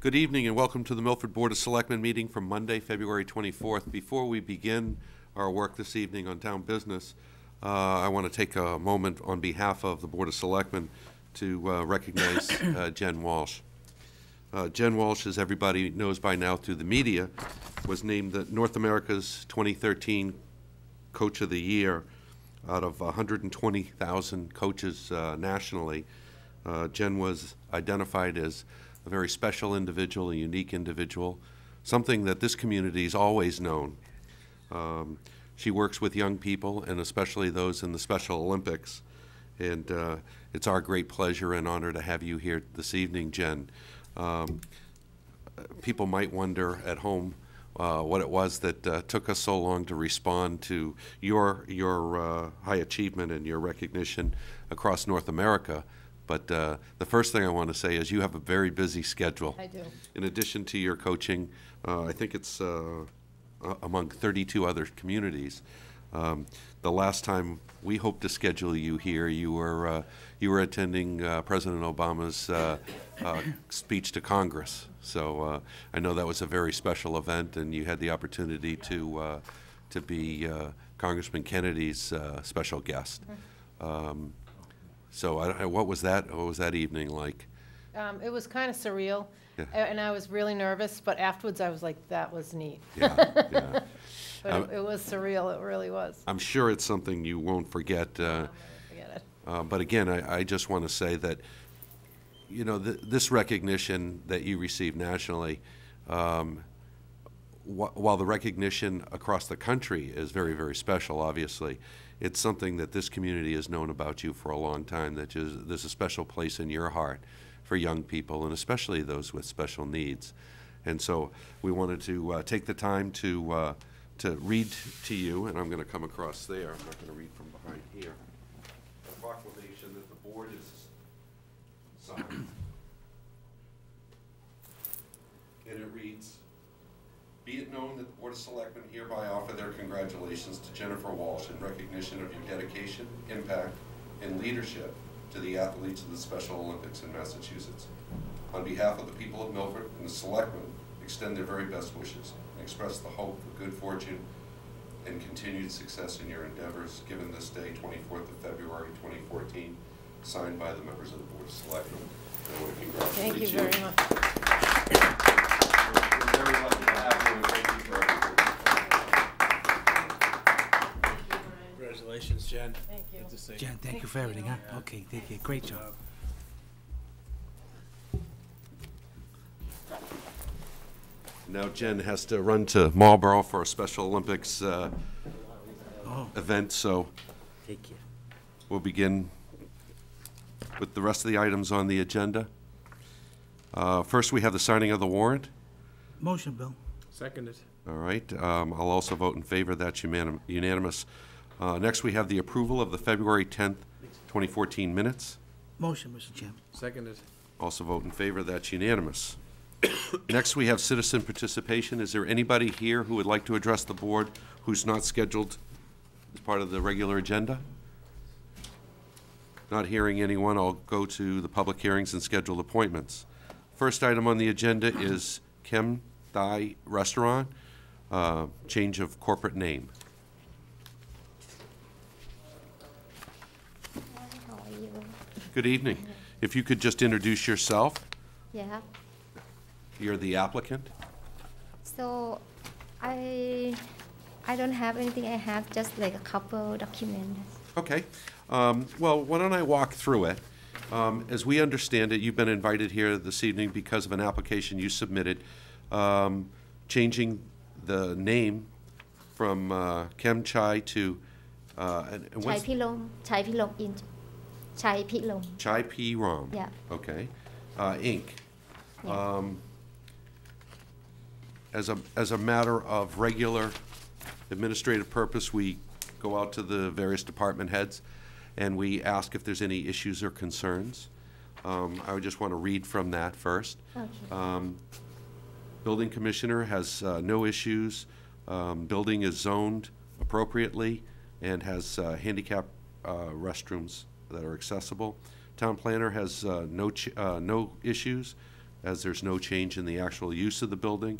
Good evening and welcome to the Milford Board of Selectmen meeting from Monday, February 24th. Before we begin our work this evening on town business, I want to take a moment on behalf of the Board of Selectmen to recognize Jen Walsh. Jen Walsh, as everybody knows by now through the media, was named the North America's 2013 Coach of the Year out of 120,000 coaches nationally. Jen was identified as a very special individual, a unique individual, something that this community's always known. She works with young people, and especially those in the Special Olympics. And it's our great pleasure and honor to have you here this evening, Jen. People might wonder at home what it was that took us so long to respond to your high achievement and your recognition across North America. But the first thing I want to say is you have a very busy schedule. I do. In addition to your coaching, I think it's among 32 other communities. The last time we hoped to schedule you here, you were attending President Obama's speech to Congress. So I know that was a very special event, and you had the opportunity to be Congressman Kennedy's special guest. So what was that evening like? It was kind of surreal, Yeah. and I was really nervous, but afterwards I was like, that was neat. Yeah, yeah. But it was surreal, it really was. I'm sure it's something you won't forget. Forget it. But again, I just want to say that, you know, this recognition that you receive nationally, while the recognition across the country is very, very special, obviously, it's something that this community has known about you for a long time, that there's a special place in your heart for young people, and especially those with special needs. And so we wanted to take the time to read to you, and I'm going to come across there. I'm not going to read from behind here. A proclamation that the board is signed. And it reads, "Be it known that the Board of Selectmen hereby offer their congratulations to Jennifer Walsh in recognition of your dedication, impact, and leadership to the athletes of the Special Olympics in Massachusetts. On behalf of the people of Milford and the Selectmen, extend their very best wishes and express the hope for good fortune and continued success in your endeavors, given this day, 24th of February, 2014, signed by the members of the Board of Selectmen." I want to congratulate you. Thank you very much. We're very lucky to have you, and thank you for everything. Congratulations, Jen. Thank you. Good to see you. Jen, thank you for everything, huh? Okay, thank you. Great job. Now Jen has to run to Marlborough for a Special Olympics event, so Take care. we'll begin with the rest of the items on the agenda. First, we have the signing of the warrant. Motion, Bill. Seconded. All right, I'll also vote in favor. That's unanimous. Next, we have the approval of the February 10th, 2014 minutes. Motion, Mr. Chairman. Seconded. Also vote in favor. That's unanimous. Next, we have citizen participation. Is there anybody here who would like to address the board who's not scheduled as part of the regular agenda? Not hearing anyone, I'll go to the public hearings and scheduled appointments. First item on the agenda is Kem Thai Restaurant, change of corporate name. How are you? Good evening. If you could just introduce yourself. Yeah. You're the applicant. So I don't have anything. I have just like a couple documents. Okay. Well, why don't I walk through it? As we understand it, you've been invited here this evening because of an application you submitted, changing the name from Kem Chai to and Chai what's Pilom. Chai Pilom in Chai Pilom. Chai P Rom. Yeah. Okay. Inc. Yeah. As a matter of regular administrative purpose, we go out to the various department heads and we ask if there's any issues or concerns. I would just want to read from that first. Okay. Building commissioner has no issues. Building is zoned appropriately and has handicap restrooms that are accessible. Town planner has no issues. as there's no change in the actual use of the building.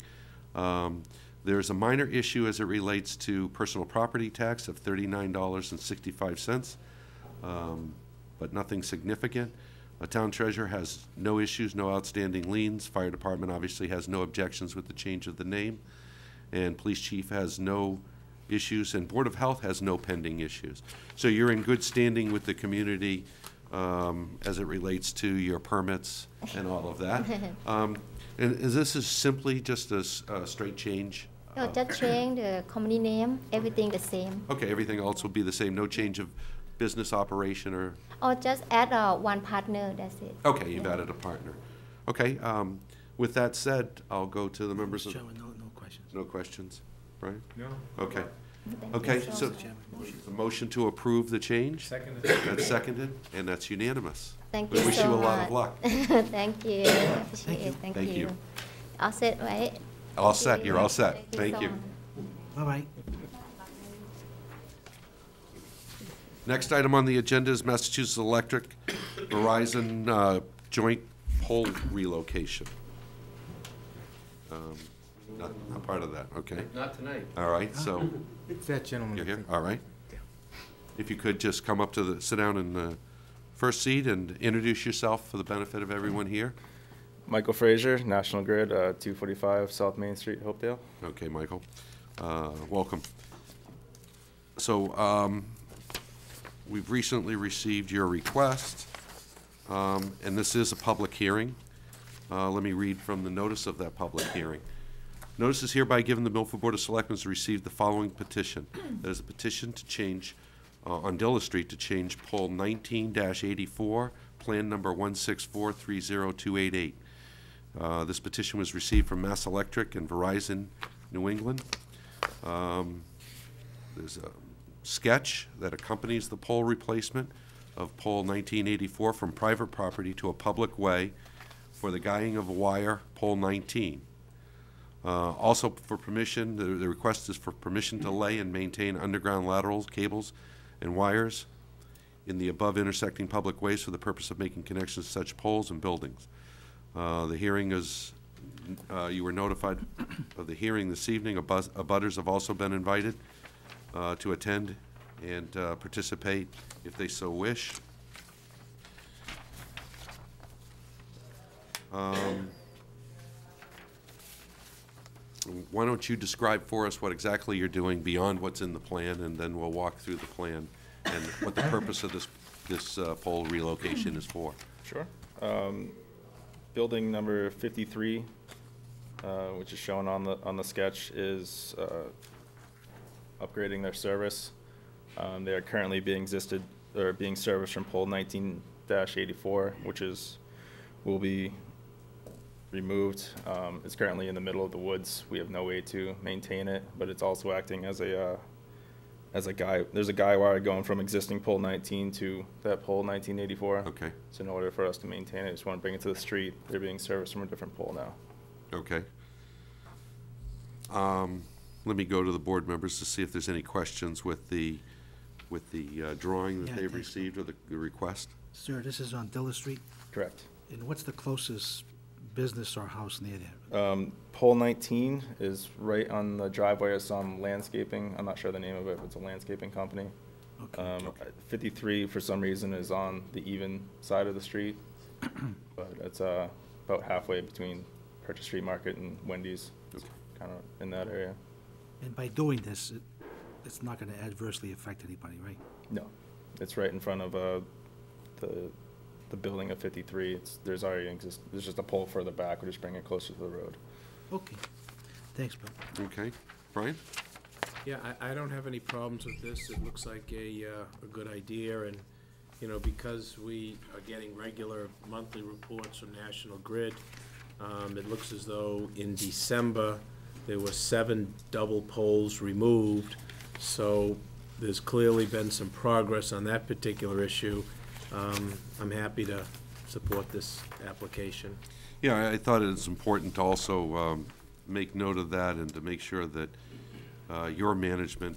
There's a minor issue as it relates to personal property tax of $39.65, but nothing significant. The town treasurer has no issues, no outstanding liens. Fire department obviously has no objections with the change of the name. And police chief has no issues, and Board of Health has no pending issues. So you're in good standing with the community as it relates to your permits and all of that. And is this simply just a straight change? No, just change the company name, everything the same. Okay, everything else will be the same, no change of business operation or? Or just add one partner, that's it. Okay, you've added a partner. Okay, with that said, I'll go to the members Mr. of. Chairman, no questions. No questions, Brian? No. Okay. Thank Okay, you so much. the motion to approve the change? Seconded. That's seconded, and that's unanimous. Thank We you wish so you a lot much. of luck. Thank you. Appreciate it. Thank Thank you. you. All set, right? All set, you're all set. Thank so you. much. All right. Next item on the agenda is Massachusetts Electric Verizon joint pole relocation. Not part of that, okay. Not tonight. All right, so, It's that gentleman. you're here, all right. If you could just come up to sit down in the first seat and introduce yourself for the benefit of everyone here. Michael Frazier, National Grid, 245 South Main Street, Hopedale. Okay, Michael, welcome. So, we've recently received your request, and this is a public hearing. Let me read from the notice of that public hearing. Notice is hereby given the Milford Board of Selectmen to receive the following petition. That is a petition to change, on Dilla Street, to change pole 19-84, plan number 164302888. This petition was received from Mass Electric and Verizon New England. There's a sketch that accompanies the pole replacement of pole 1984 from private property to a public way for the guying of wire, pole 19. Also for permission, the request is for permission to lay and maintain underground laterals, cables, and wires in the above intersecting public ways for the purpose of making connections to such poles and buildings. The hearing is, you were notified of the hearing this evening. Abutters have also been invited to attend and participate if they so wish. Why don't you describe for us what exactly you're doing beyond what's in the plan, and then we'll walk through the plan and what the purpose of this pole relocation is for. Sure. Building number 53, which is shown on the sketch, is upgrading their service. They are currently being serviced from pole 19-84, which will be removed. It's currently in the middle of the woods. We have no way to maintain it, but it's also acting as a guy. There's a guy wire going from existing pole 19 to that pole 1984. Okay. So in order for us to maintain it, I just want to bring it to the street. They're being serviced from a different pole now. Okay. Let me go to the board members to see if there's any questions with the drawing that Yeah, they've thanks. received or the request. Sir, this is on Dilla Street, Correct. and what's the closest business or house near there? Pole 19 is right on the driveway of some landscaping. I'm not sure the name of it, but it's a landscaping company. Okay. 53, for some reason, is on the even side of the street, but it's about halfway between Purchase Street Market and Wendy's. It's kind of in that area. And by doing this, it's not gonna adversely affect anybody, right? No, it's right in front of the building of 53. There's just a pole further back. We're just bringing it closer to the road. Okay. Thanks, Bill. Okay. Brian? Yeah, I don't have any problems with this. It looks like a good idea, and, you know, because we are getting regular monthly reports from National Grid, it looks as though in December, there were 7 double poles removed, so there's clearly been some progress on that particular issue. I'm happy to support this application. Yeah, I thought it was important to also make note of that and to make sure that your management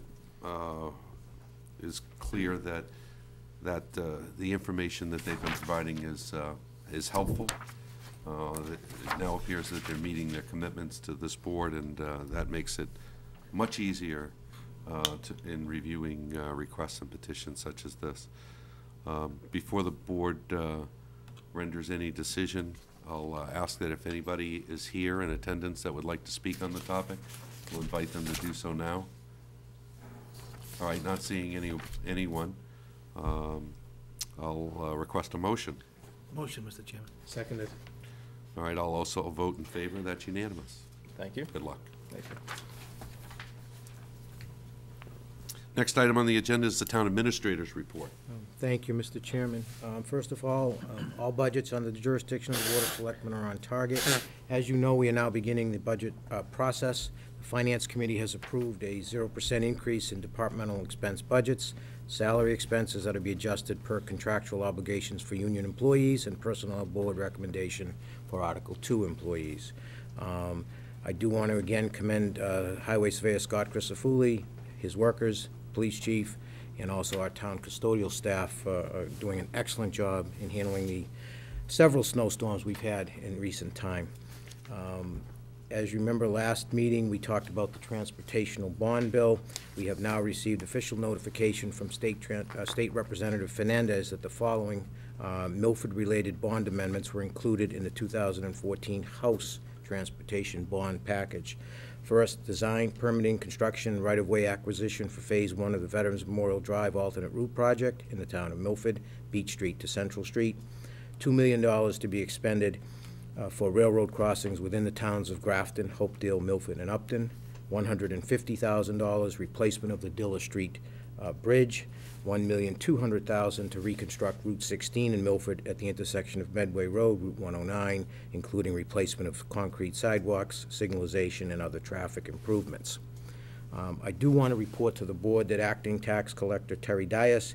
is clear that the information that they've been providing is helpful It now appears that they're meeting their commitments to this board, and that makes it much easier in reviewing requests and petitions such as this. Before the board renders any decision, I'll ask that if anybody is here in attendance that would like to speak on the topic, we'll invite them to do so now. All right, not seeing anyone, I'll request a motion. Motion, Mr. Chairman. Seconded. All right, I'll also vote in favor. That's unanimous. Thank you. Good luck. Thank you. Next item on the agenda is the town administrator's report. Thank you, Mr. Chairman. First of all budgets under the jurisdiction of the Board of Selectmen are on target. As you know, we are now beginning the budget process. The Finance Committee has approved a 0% increase in departmental expense budgets. Salary expenses are to be adjusted per contractual obligations for union employees and Personnel Board recommendation for Article 2 employees. I do want to again commend Highway Surveyor Scott Crisafulli, his workers, police chief, and also our town custodial staff are doing an excellent job in handling the several snowstorms we've had in recent time. As you remember, last meeting, we talked about the transportational bond bill. We have now received official notification from State Representative Fernandez that the following Milford-related bond amendments were included in the 2014 House Transportation Bond Package. First, design, permitting, construction, right-of-way acquisition for Phase 1 of the Veterans Memorial Drive alternate route project in the town of Milford, Beach Street to Central Street. $2 million to be expended for railroad crossings within the towns of Grafton, Hopedale, Milford, and Upton. $150,000 replacement of the Dilla Street Bridge. $1,200,000 to reconstruct Route 16 in Milford at the intersection of Medway Road, Route 109, including replacement of concrete sidewalks, signalization, and other traffic improvements. I do want to report to the board that Acting Tax Collector Terry Dias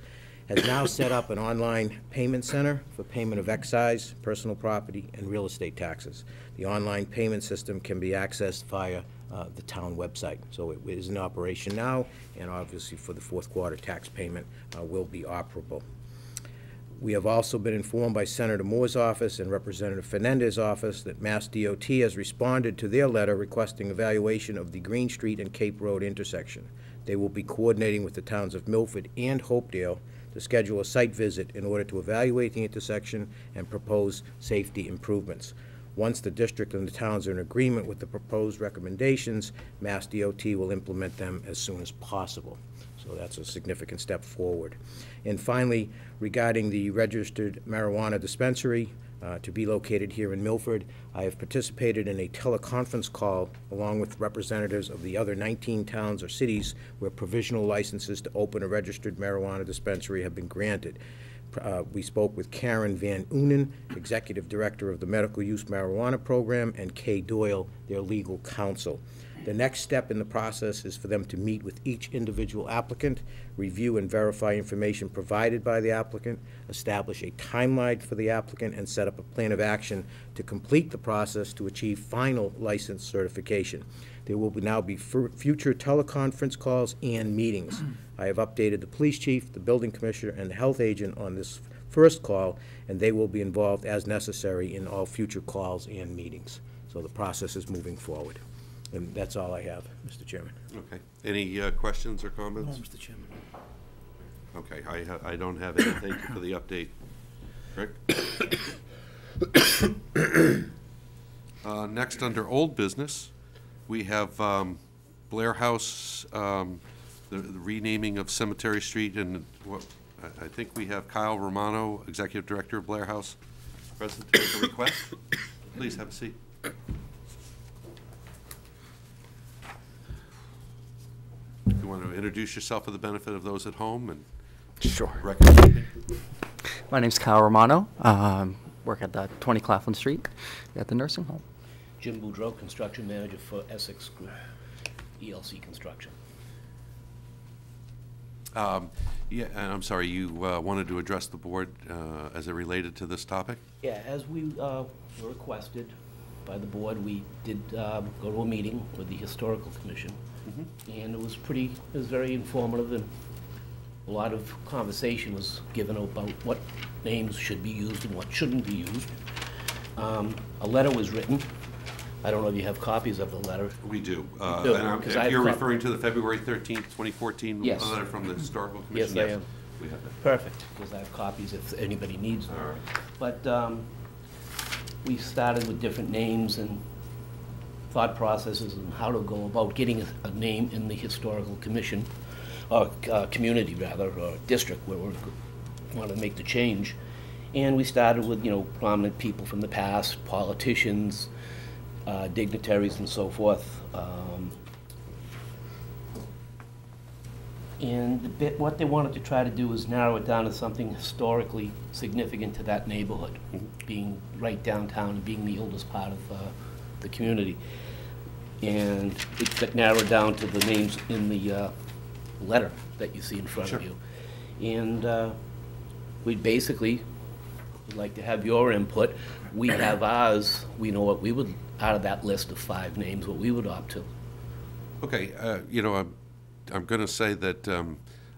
has now set up an online payment center for payment of excise, personal property, and real estate taxes. The online payment system can be accessed via the town website. So it is in operation now, and obviously for the fourth quarter tax payment will be operable. We have also been informed by Senator Moore's office and Representative Fernandez's office that Mass DOT has responded to their letter requesting evaluation of the Green Street and Cape Road intersection. They will be coordinating with the towns of Milford and Hopedale to schedule a site visit in order to evaluate the intersection and propose safety improvements. Once the district and the towns are in agreement with the proposed recommendations, Mass DOT will implement them as soon as possible. So that's a significant step forward. And finally, regarding the registered marijuana dispensary to be located here in Milford, I have participated in a teleconference call along with representatives of the other 19 towns or cities where provisional licenses to open a registered marijuana dispensary have been granted. We spoke with Karen Van Unen, Executive Director of the Medical Use Marijuana Program, and Kay Doyle, their legal counsel. The next step in the process is for them to meet with each individual applicant, review and verify information provided by the applicant, establish a timeline for the applicant, and set up a plan of action to complete the process to achieve final license certification. There will now be future teleconference calls and meetings. I have updated the police chief, the building commissioner, and the health agent on this first call, and they will be involved as necessary in all future calls and meetings. So the process is moving forward. And that's all I have, Mr. Chairman. Okay. Any questions or comments? No, Mr. Chairman. Okay, I don't have any. Thank you for the update. Rick? Next, under old business, we have Blair House, the renaming of Cemetery Street, and what I think we have Kyle Romano, Executive Director of Blair House, present to make a request. Please have a seat. You want to introduce yourself for the benefit of those at home and Sure. recommend? My name's Kyle Romano. Work at the 20 Claflin Street at the nursing home. Jim Boudreau, Construction Manager for Essex Group, ELC Construction. Yeah, and I'm sorry, you wanted to address the board as it related to this topic? Yeah, as we were requested by the board, we did go to a meeting with the Historical Commission, and it was very informative, and a lot of conversation was given about what names should be used and what shouldn't be used. A letter was written. I don't know if you have copies of the letter. We do. do, And 'cause I have you're cop- referring to the February 13th, 2014 Yes. letter from the Historical Yes, Commission? I am. We have that. Perfect, because I have copies if anybody needs them. All right. But we started with different names and thought processes and how to go about getting a name in the historical commission, or community rather, or district where we want to make the change. And we started with, prominent people from the past, politicians, dignitaries and so forth. And what they wanted to try to do was narrow it down to something historically significant to that neighborhood, being right downtown and being the oldest part of the community. And it got narrowed down to the names in the letter that you see in front of you. And we basically would like to have your input. We have ours. We know what we would, out of that list of 5 names, what we would opt to. Okay, I'm going to say that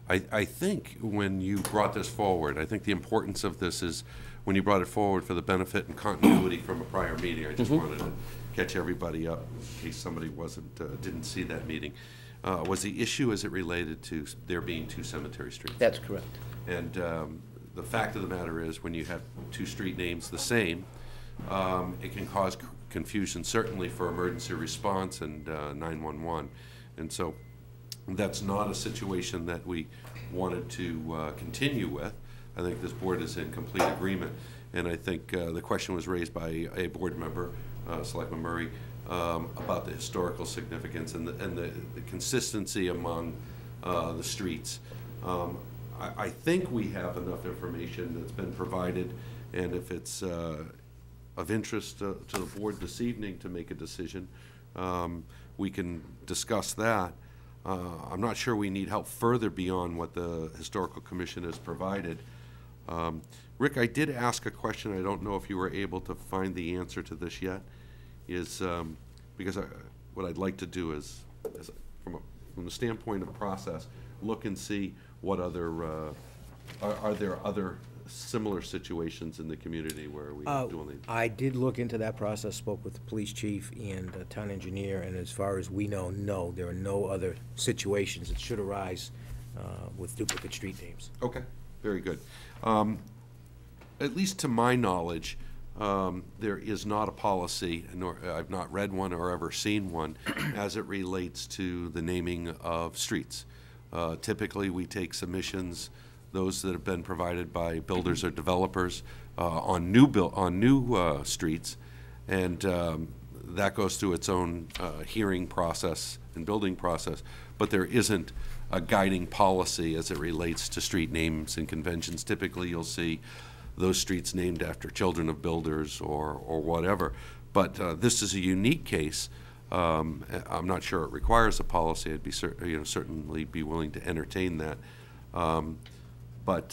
I think when you brought this forward, I think the importance of this is when you brought it forward for the benefit and continuity from a prior meeting. I just wanted to catch everybody up in case somebody didn't see that meeting. Was the issue as it related to there being 2 cemetery streets? That's correct. And the fact of the matter is, when you have 2 street names the same, it can cause confusion, certainly for emergency response and 911. And so that's not a situation that we wanted to continue with. I think this board is in complete agreement. And I think the question was raised by a board member, Selectman Murray, about the historical significance and the consistency among the streets. I think we have enough information that's been provided, and if it's of interest to the board this evening to make a decision, we can discuss that. I'm not sure we need help further beyond what the Historical Commission has provided. Rick, I did ask a question. I don't know if you were able to find the answer to this yet. Because what I'd like to do is from the standpoint of process, look and see what other are there other similar situations in the community where we do these? I did look into that process, spoke with the police chief and the town engineer, and as far as we know, no, there are no other situations that should arise with duplicate street names. Okay, very good. At least to my knowledge, there is not a policy, nor I've not read one or ever seen one, as it relates to the naming of streets. Typically, we take submissions, those that have been provided by builders or developers on new streets, and that goes through its own hearing process and building process. But there isn't a guiding policy as it relates to street names and conventions. Typically, you'll see those streets named after children of builders or whatever. But this is a unique case. I'm not sure it requires a policy. I'd be certainly be willing to entertain that. But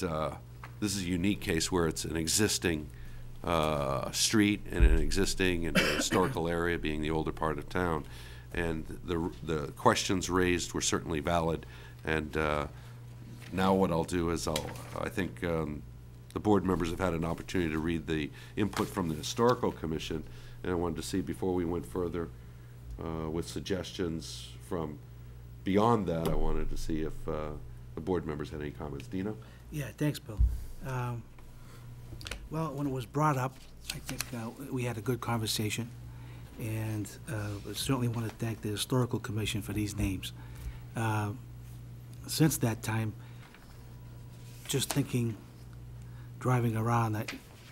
this is a unique case where it's an existing street and an existing and historical area, being the older part of town. And the questions raised were certainly valid. And now what I'll do is I think the board members have had an opportunity to read the input from the Historical Commission, and I wanted to see before we went further with suggestions from beyond that, I wanted to see if the board members had any comments. Dino? Yeah, thanks, Bill. Well, when it was brought up, I think we had a good conversation, and I certainly want to thank the Historical Commission for these names. Since that time, just thinking, driving around,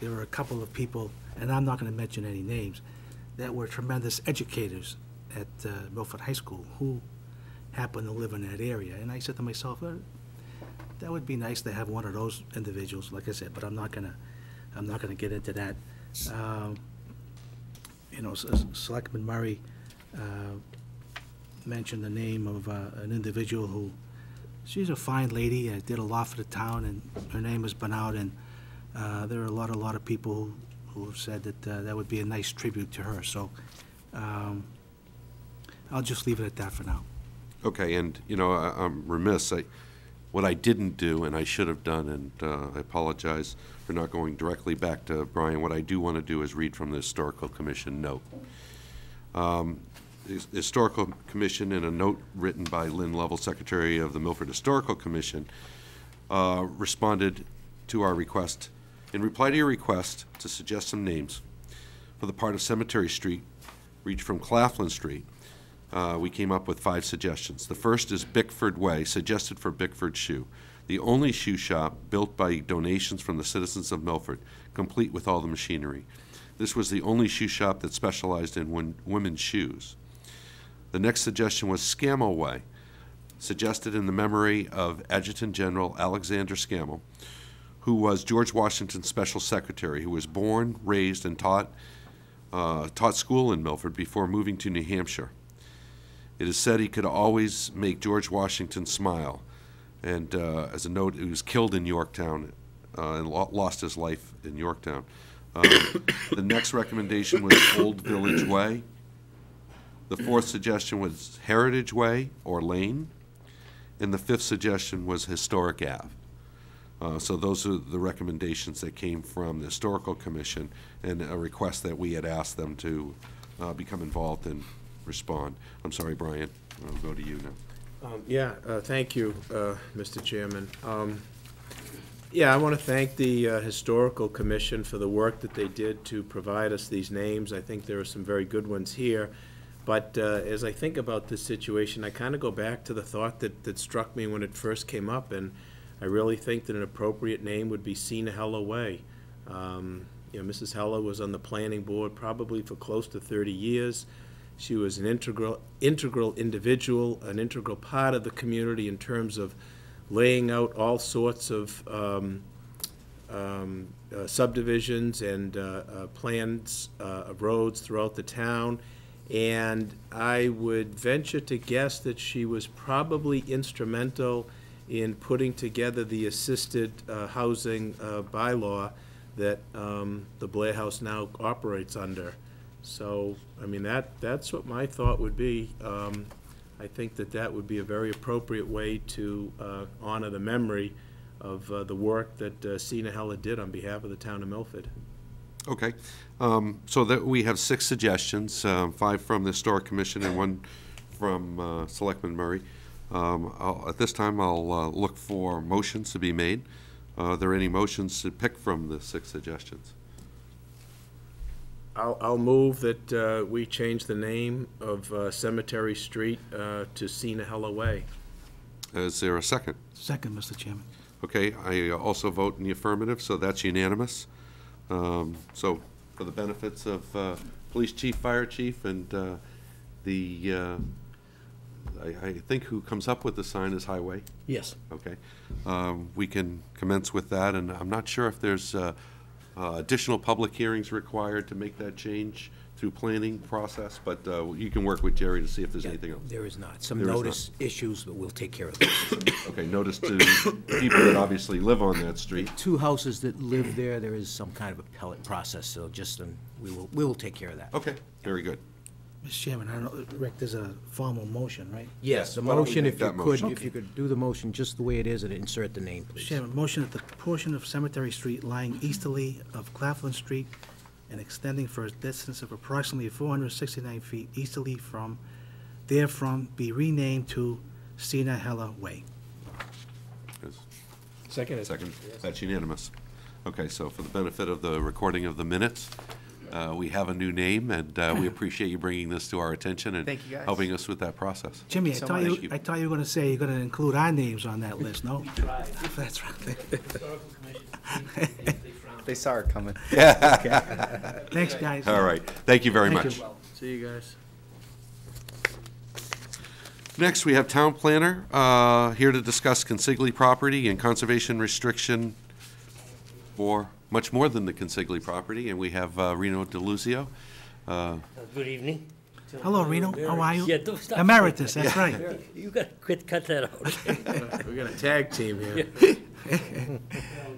there were a couple of people, and I'm not going to mention any names, that were tremendous educators at Milford High School who happened to live in that area. And I said to myself, that would be nice to have one of those individuals, like I said, but I'm not gonna get into that. Selectman Murray mentioned the name of an individual who, she's a fine lady, did a lot for the town, and her name has been out, and there are a lot of people who have said that that would be a nice tribute to her. So I'll just leave it at that for now. Okay, and I'm remiss. What I didn't do, and I should have done, and I apologize for not going directly back to Brian, what I do want to do is read from the Historical Commission note. The Historical Commission, in a note written by Lynn Lovell, Secretary of the Milford Historical Commission, responded to our request. In reply to your request to suggest some names for the part of Cemetery Street reached from Claflin Street, we came up with 5 suggestions. The first is Bickford Way, suggested for Bickford Shoe, the only shoe shop built by donations from the citizens of Milford, complete with all the machinery. This was the only shoe shop that specialized in women's shoes. The next suggestion was Scammell Way, suggested in the memory of Adjutant General Alexander Scammell, who was George Washington's special secretary, who was born, raised, and taught school in Milford before moving to New Hampshire. It is said he could always make George Washington smile. And as a note, he was killed in Yorktown and lost his life in Yorktown. The next recommendation was Old Village Way. The 4th suggestion was Heritage Way or Lane. And the 5th suggestion was Historic Ave. So those are the recommendations that came from the Historical Commission and a request that we had asked them to become involved and respond. I'm sorry, Brian, I'll go to you now. Thank you, Mr. Chairman. Yeah, I want to thank the Historical Commission for the work that they did to provide us these names. I think there are some very good ones here. But as I think about this situation, I kind of go back to the thought that struck me when it first came up, and I really think that an appropriate name would be Sinahella Way. You know, Mrs. Heller was on the planning board probably for close to 30 years. She was an integral individual, an integral part of the community in terms of laying out all sorts of subdivisions and plans of roads throughout the town. And I would venture to guess that she was probably instrumental in putting together the assisted housing bylaw that the Blair House now operates under. So, I mean, that's what my thought would be. I think that would be a very appropriate way to honor the memory of the work that Sinahella did on behalf of the town of Milford. Okay, so that we have 6 suggestions, 5 from the Historic Commission and 1 from Selectman Murray. At this time, I'll look for motions to be made. Are there any motions to pick from the 6 suggestions? I'll move that we change the name of Cemetery Street to Sinahella Way. Is there a second? Second, Mr. Chairman. Okay, I also vote in the affirmative, so that's unanimous. So for the benefits of police chief, fire chief, and I think who comes up with the sign is Highway. Yes. Okay. We can commence with that, and I'm not sure if there's additional public hearings required to make that change through planning process, but you can work with Jerry to see if there's anything else. There is not. Some There is notice issues, but we'll take care of those. Okay, notice to people that obviously live on that street. 2 houses that live there, there is some kind of appellate process, so just, we will take care of that. Okay, very good. Mr. Chairman, I don't know, Rick, there's a formal motion, right? Yes, the Why don't we motion, make if you that could, motion? if you could do the motion just the way it is and insert the name, Mr. please. Chairman, motion that the portion of Cemetery Street lying easterly of Claflin Street and extending for a distance of approximately 469 feet easterly therefrom be renamed to Sinahella Way. Second. Second, that's unanimous. Okay, so for the benefit of the recording of the minutes, we have a new name, and we appreciate you bringing this to our attention and Thank you, guys. helping us with that process. Jimmy, so I much. thought you were going to say you're going to include our names on that list, no? That's right. Historical Commission, they frown. They saw it coming. Thanks, guys. All right, thank you very Thank much. you. See you guys. Next, we have Town Planner here to discuss Consigli property and conservation restriction for much more than the Consigli property, and we have Reno DeLuzio. Good evening. Hello, Reno. How are you? Yeah, don't stop. Emeritus, that's right. You got to cut that out. We got a tag team here. In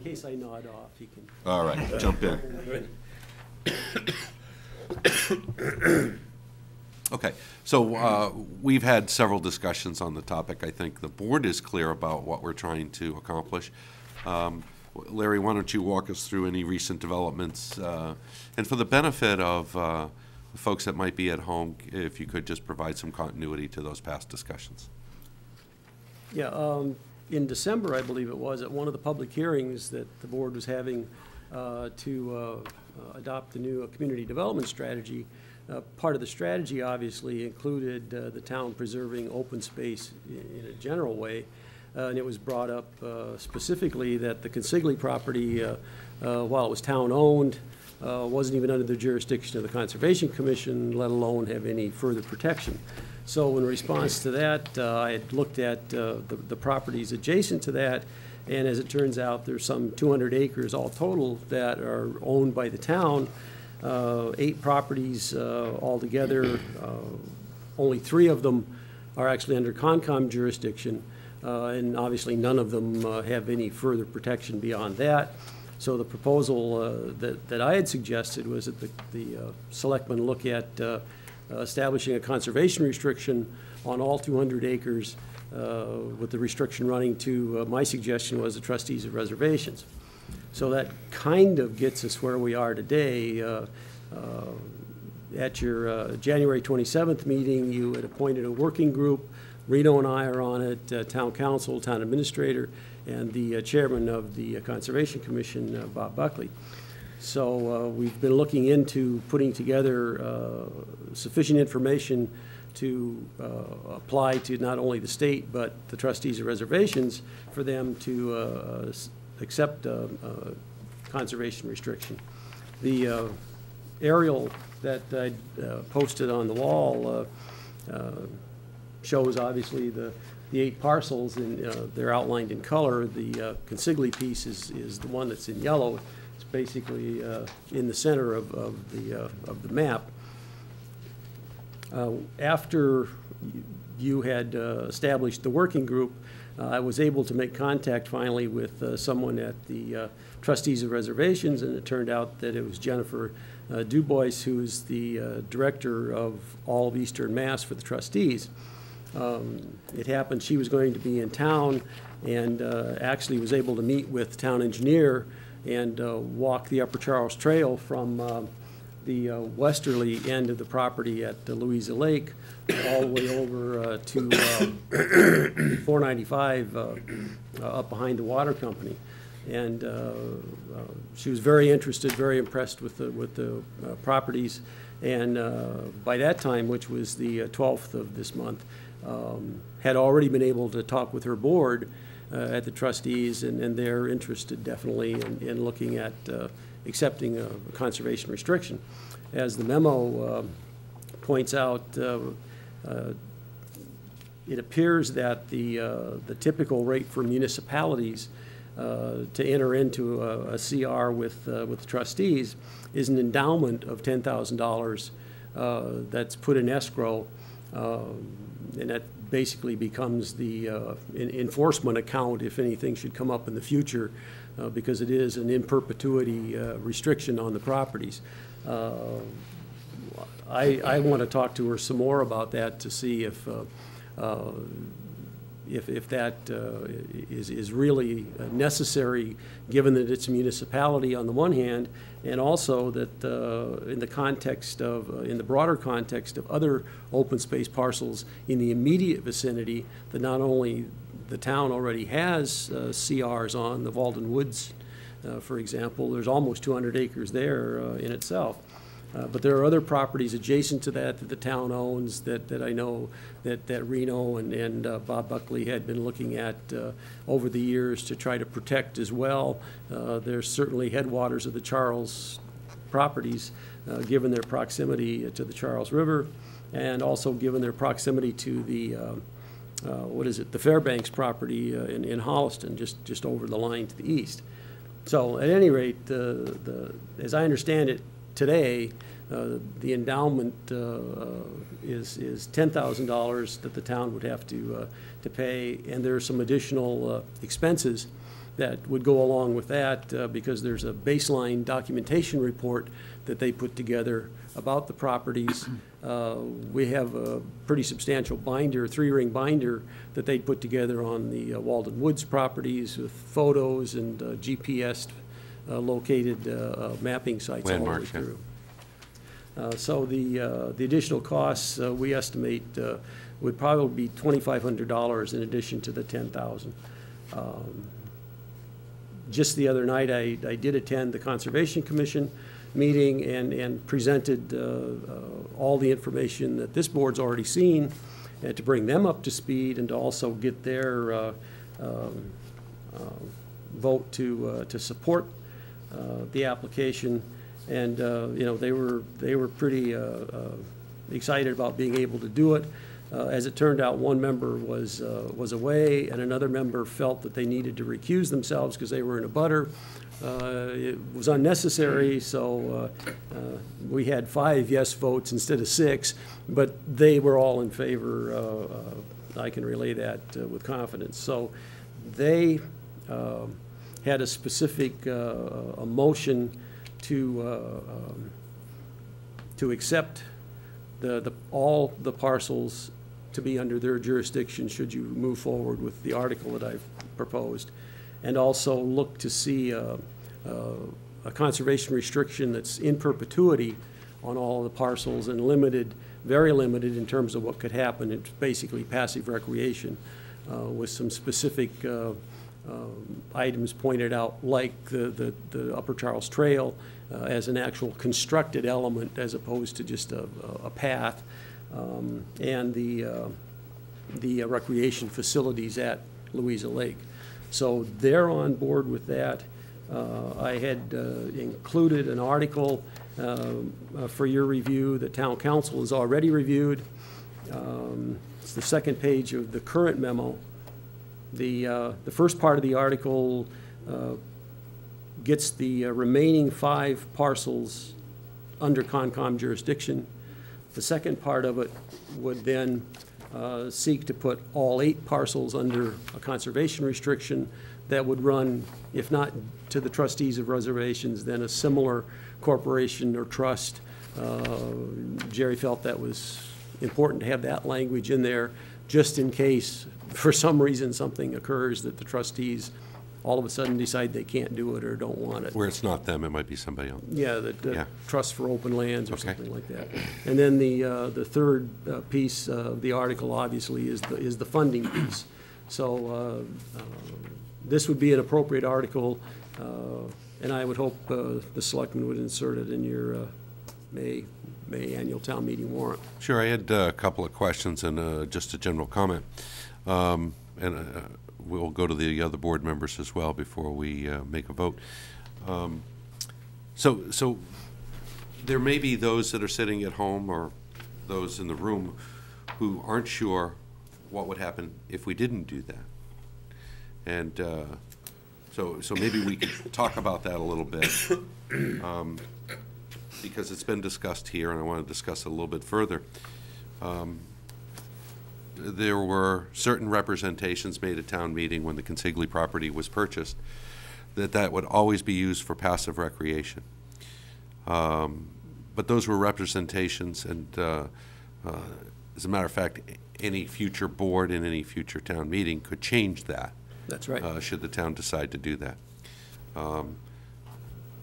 case I nod off, you can. All right, jump in. Okay, so we've had several discussions on the topic. I think the board is clear about what we're trying to accomplish. Larry, why don't you walk us through any recent developments? And for the benefit of folks that might be at home, if you could just provide some continuity to those past discussions. Yeah, in December, I believe it was, at one of the public hearings that the board was having to adopt the new community development strategy, part of the strategy obviously included the town preserving open space in a general way. And it was brought up specifically that the Consigli property, while it was town-owned, wasn't even under the jurisdiction of the Conservation Commission, let alone have any further protection. So in response to that, I had looked at the properties adjacent to that, and as it turns out, there's some 200 acres all total that are owned by the town. 8 properties altogether. Only 3 of them are actually under Concom jurisdiction, and obviously none of them have any further protection beyond that. So the proposal that I had suggested was that the selectmen look at establishing a conservation restriction on all 200 acres, with the restriction running to, my suggestion was the trustees of reservations. So that kind of gets us where we are today. At your January 27th meeting, you had appointed a working group. Reno and I are on it, town council, town administrator, and the chairman of the Conservation Commission, Bob Buckley. So we've been looking into putting together sufficient information to apply to not only the state but the trustees of reservations for them to accept conservation restriction. The aerial that I posted on the wall shows obviously the 8 parcels, and they're outlined in color. The Consigli piece is the one that's in yellow. It's basically in the center of the map. After you had established the working group, I was able to make contact finally with someone at the trustees of reservations, and it turned out that it was Jennifer Dubois, who is the director of all of Eastern Mass for the trustees. It happened she was going to be in town, and actually was able to meet with the town engineer and walk the Upper Charles Trail from the westerly end of the property at Louisa Lake all the way over to 495 up behind the water company. And she was very interested, very impressed with the properties. And by that time, which was the 12th of this month, had already been able to talk with her board at the trustees, and they're interested definitely in looking at accepting a conservation restriction. As the memo points out, it appears that the typical rate for municipalities to enter into a CR with the trustees is an endowment of $10,000 that's put in escrow, and that basically becomes the enforcement account if anything should come up in the future, because it is an in perpetuity restriction on the properties. I want to talk to her some more about that to see if that is really necessary, given that it's a municipality on the one hand, and also that in the broader context of other open space parcels in the immediate vicinity, that not only the town already has CRs on, the Walden Woods, for example, there's almost 200 acres there in itself. But there are other properties adjacent to that the town owns that I know that Reno and Bob Buckley had been looking at over the years to try to protect as well. There's certainly headwaters of the Charles properties, given their proximity to the Charles River, and also given their proximity to the the Fairbanks property in Holliston, just over the line to the east. So at any rate, as I understand it, today, the endowment is $10,000 that the town would have to pay, and there are some additional expenses that would go along with that, because there's a baseline documentation report that they put together about the properties. We have a pretty substantial binder, 3-ring binder, that they put together on the Walden Woods properties with photos and GPS located mapping sites all the way Landmarks, yeah. through. So the additional costs, we estimate, would probably be $2,500 in addition to the $10,000. Just the other night, I did attend the Conservation Commission meeting and presented all the information that this board's already seen, and to bring them up to speed and to also get their vote to support the application. And you know, they were pretty excited about being able to do it. As it turned out, one member was away, and another member felt that they needed to recuse themselves because they were in a butter. It was unnecessary, so we had 5 yes votes instead of 6, but they were all in favor. I can relay that with confidence. So they had a specific a motion to accept all the parcels to be under their jurisdiction should you move forward with the article that I've proposed, and also look to see a conservation restriction that's in perpetuity on all of the parcels and limited, very limited in terms of what could happen. It's basically passive recreation with some specific items pointed out, like the Upper Charles Trail as an actual constructed element as opposed to just a path, and the recreation facilities at Louisa Lake. So they're on board with that. I had included an article for your review that Town Council has already reviewed. It's the second page of the current memo. The first part of the article gets the remaining 5 parcels under Concom jurisdiction. The second part of it would then seek to put all 8 parcels under a conservation restriction that would run, if not to the trustees of reservations, then a similar corporation or trust. Jerry felt that was important to have that language in there, just in case, for some reason, something occurs that the trustees all of a sudden decide they can't do it or don't want it. Where it's not them, it might be somebody else. Yeah, the Yeah. Trust for Open Lands or Okay. something like that. And then the third piece of the article, obviously, is the funding piece. So this would be an appropriate article, and I would hope the selectmen would insert it in your May annual town meeting warrant. Sure, I had a couple of questions and just a general comment. And we'll go to the other board members as well before we make a vote. So there may be those that are sitting at home or those in the room who aren't sure what would happen if we didn't do that. And so maybe we could talk about that a little bit, because it's been discussed here, and I want to discuss it a little bit further. There were certain representations made at town meeting when the Consigli property was purchased that would always be used for passive recreation. But those were representations, and as a matter of fact, any future board in any future town meeting could change that. That's right. Should the town decide to do that.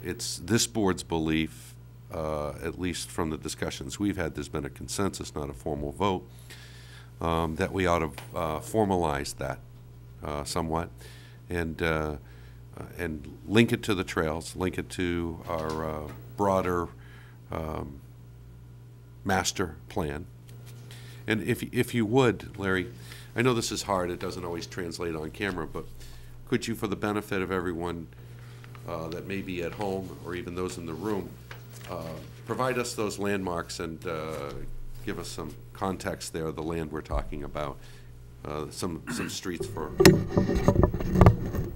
It's this board's belief, at least from the discussions we've had, there's been a consensus, not a formal vote, that we ought to formalize that somewhat and link it to the trails, link it to our broader master plan. And if you would, Larry, I know this is hard, it doesn't always translate on camera, but could you, for the benefit of everyone that may be at home or even those in the room, provide us those landmarks and give us some context there, the land we're talking about, some streets for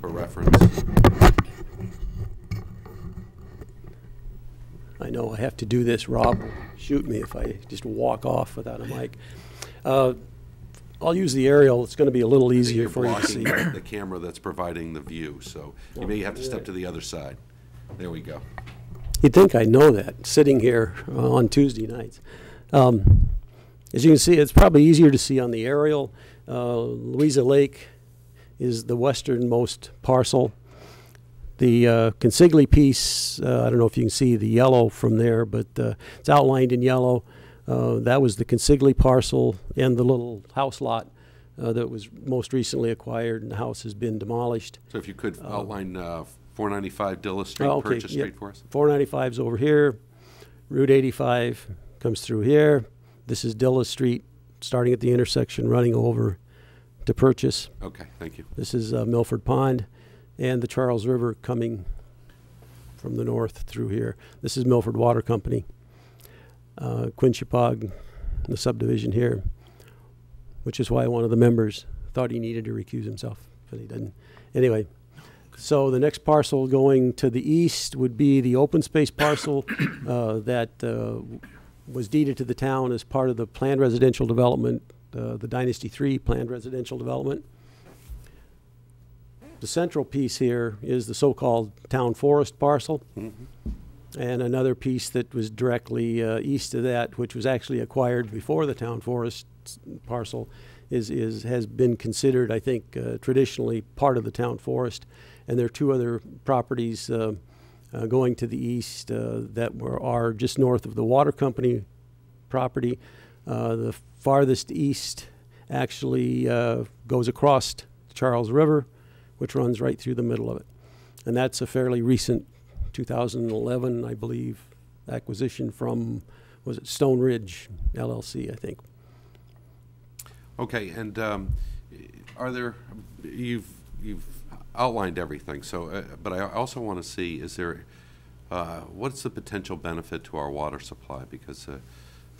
reference. I know I have to do this. Rob will shoot me if I just walk off without a mic. I'll use the aerial. It's going to be a little easier You're for you to see. blocking the camera that's providing the view, so you may have to step to the other side. There we go. You'd think I know that, sitting here on Tuesday nights. As you can see, it's probably easier to see on the aerial. Louisa Lake is the westernmost parcel. The Consigli piece, I don't know if you can see the yellow from there, but it's outlined in yellow. That was the Consigli parcel and the little house lot that was most recently acquired, and the house has been demolished. So if you could outline 495 Dilla Street, Purchase Street for us? 495's over here. Route 85 comes through here. This is Dilla Street, starting at the intersection, running over to Purchase. Okay, thank you. This is Milford Pond, and the Charles River coming from the north through here. This is Milford Water Company. Quinchepog, the subdivision here, which is why one of the members thought he needed to recuse himself, but he didn't. Anyway, so the next parcel going to the east would be the open space parcel that was deeded to the town as part of the planned residential development, the Dynasty 3 planned residential development. The central piece here is the so-called town forest parcel. And another piece that was directly east of that, which was actually acquired before the town forest parcel, has been considered, I think, traditionally part of the town forest. And there are two other properties going to the east that are just north of the water company property. The farthest east actually goes across the Charles River, which runs right through the middle of it. And that's a fairly recent 2011, I believe, acquisition from, was it Stone Ridge LLC, I think. Okay, and are there, you've outlined everything, so, but I also want to see, is there, what's the potential benefit to our water supply? Because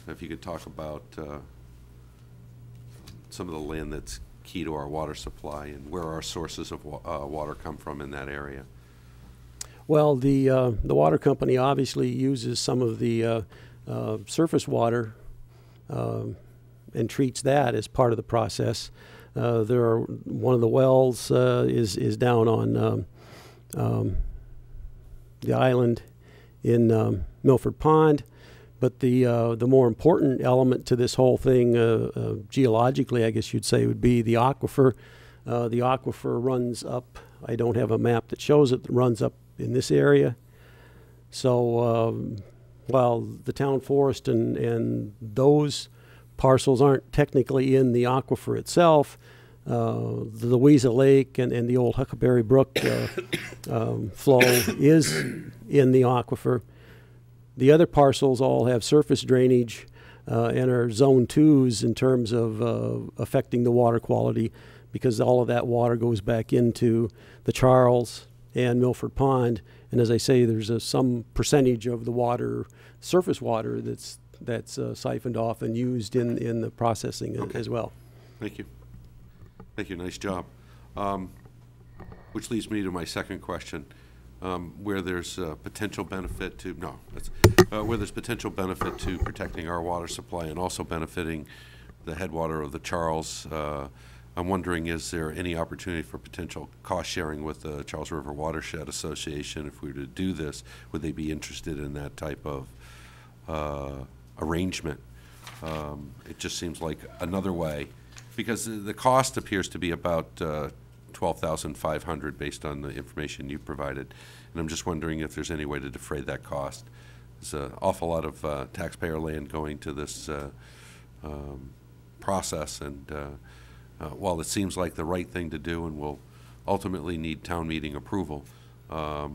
if you could talk about some of the land that's key to our water supply and where our sources of water come from in that area. Well, the water company obviously uses some of the surface water and treats that as part of the process. One of the wells is down on the island in Milford Pond, but the more important element to this whole thing, geologically, I guess you'd say, would be the aquifer. The aquifer runs up. I don't have a map that shows it. Runs up in this area. So while the town forest and those parcels aren't technically in the aquifer itself, the Louisa Lake and the old Huckleberry Brook flow is in the aquifer. The other parcels all have surface drainage and are zone 2s in terms of affecting the water quality, because all of that water goes back into the Charles and Milford Pond. And as I say, there's some percentage of the water, surface water, that's siphoned off and used in the processing as well. Thank you. Thank you. Nice job. Which leads me to my second question. Where there's potential benefit to, where there's potential benefit to protecting our water supply and also benefiting the headwater of the Charles, I'm wondering, is there any opportunity for potential cost sharing with the Charles River Watershed Association? If we were to do this, would they be interested in that type of arrangement? It just seems like another way, because the cost appears to be about $12,500 based on the information you provided, and I'm just wondering if there's any way to defray that cost. There's an awful lot of taxpayer land going to this process, and while it seems like the right thing to do and will ultimately need town meeting approval, I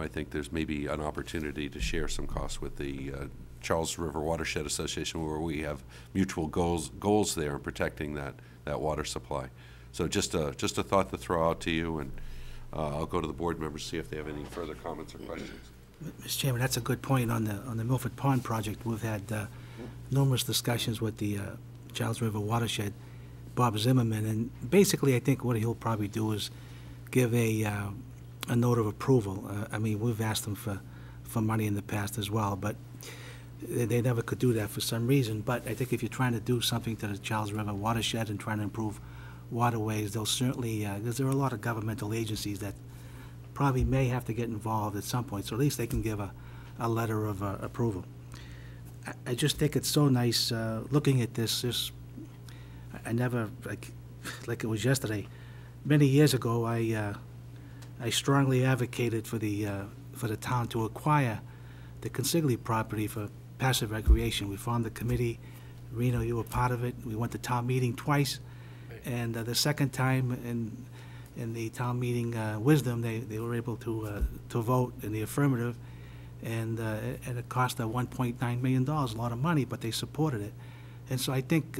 think there's maybe an opportunity to share some costs with the Charles River Watershed Association, where we have mutual goals there in protecting that water supply. So just a thought to throw out to you, and I'll go to the board members to see if they have any further comments or questions. Mr. Chairman, that's a good point on the Milford Pond project. We've had numerous discussions with the Charles River Watershed, Bob Zimmerman, and basically I think what he'll probably do is give a note of approval. I mean, we've asked him for money in the past as well, but they never could do that for some reason. But I think if you're trying to do something to the Charles River watershed and trying to improve waterways, they'll certainly, because there are a lot of governmental agencies that probably may have to get involved at some point, so at least they can give a letter of approval. I just think it's so nice, looking at this, I never, like it was yesterday, many years ago, I strongly advocated for the town to acquire the Consigli property for passive recreation. We formed the committee. Reno, you were part of it. We went to town meeting twice, and the second time in the town meeting wisdom, they were able to vote in the affirmative, and it cost $1.9 million, a lot of money, but they supported it. And so I think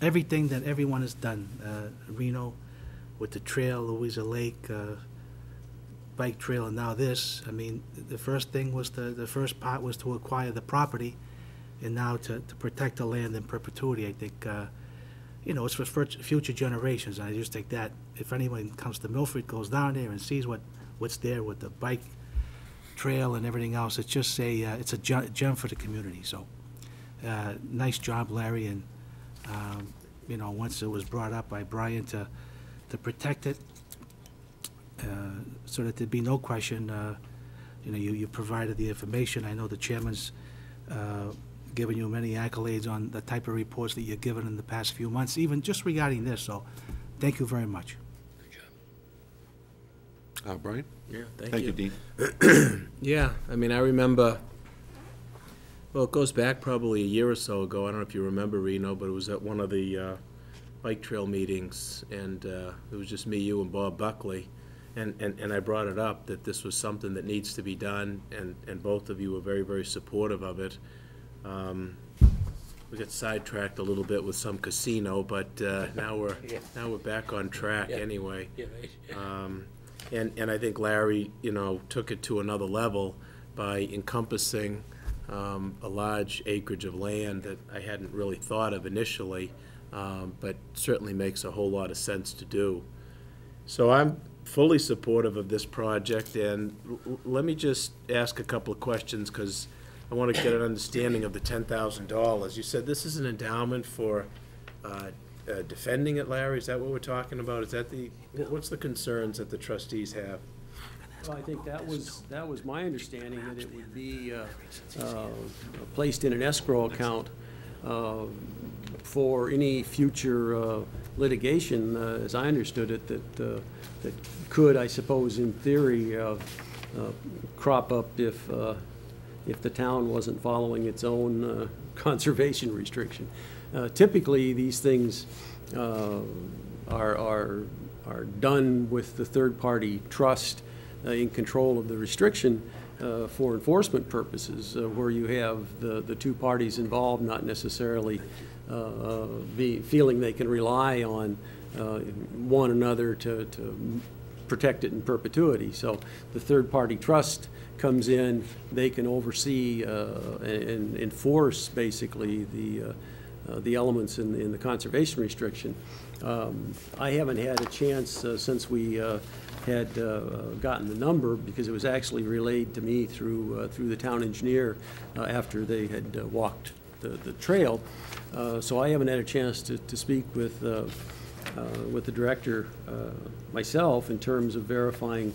everything that everyone has done, Reno with the trail, Louisa Lake, bike trail, and now this, I mean, the first thing was the first part was to acquire the property, and now to protect the land in perpetuity. I think, you know, it's for future generations. And I just think that if anyone comes to Milford, goes down there and sees what's there with the bike trail and everything else, it's just it's a gem for the community. So, nice job, Larry, and you know, once it was brought up by Brian to protect it, so that there'd be no question, you know, you provided the information. I know the chairman's given you many accolades on the type of reports that you've given in the past few months, even just regarding this, so thank you very much. Brian? Yeah, Thank you, Dean. Yeah, I mean, I remember, well, it goes back probably a year or so ago. I don't know if you remember, Reno, but it was at one of the bike trail meetings, and it was just me, you, and Bob Buckley. And I brought it up that this was something that needs to be done, and both of you were very, very supportive of it. We got sidetracked a little bit with some casino, but now we're back on track anyway. And I think Larry, you know, took it to another level by encompassing a large acreage of land that I hadn't really thought of initially, but certainly makes a whole lot of sense to do. So I'm fully supportive of this project, and let me just ask a couple of questions, because I want to get an understanding of the $10,000. You said this is an endowment for defending it, Larry? Is that what we're talking about? Is that what's the concerns that the trustees have? Well, I think that was my understanding, that it would be placed in an escrow account for any future litigation, as I understood it, that could, I suppose, in theory, crop up if the town wasn't following its own conservation restriction. Typically, these things are done with the third-party trust in control of the restriction for enforcement purposes, where you have the two parties involved not necessarily feeling they can rely on one another to protect it in perpetuity. So the third-party trust comes in, they can oversee and enforce basically the elements in the conservation restriction. I haven't had a chance since we had gotten the number, because it was actually relayed to me through the town engineer after they had walked the trail. So I haven't had a chance to speak with the director myself in terms of verifying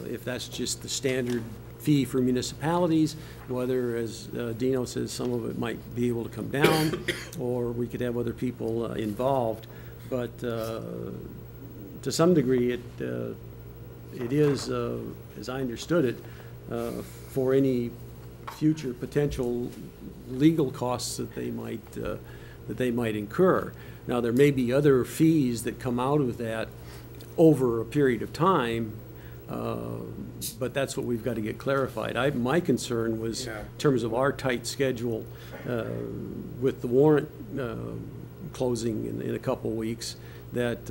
if that's just the standard fee for municipalities, whether, as Dino says, some of it might be able to come down, or we could have other people involved. But to some degree, it is, as I understood it, for any future potential legal costs that they might incur. Now, there may be other fees that come out of that over a period of time, but that's what we've got to get clarified. My concern was in terms of our tight schedule with the warrant closing in a couple weeks, that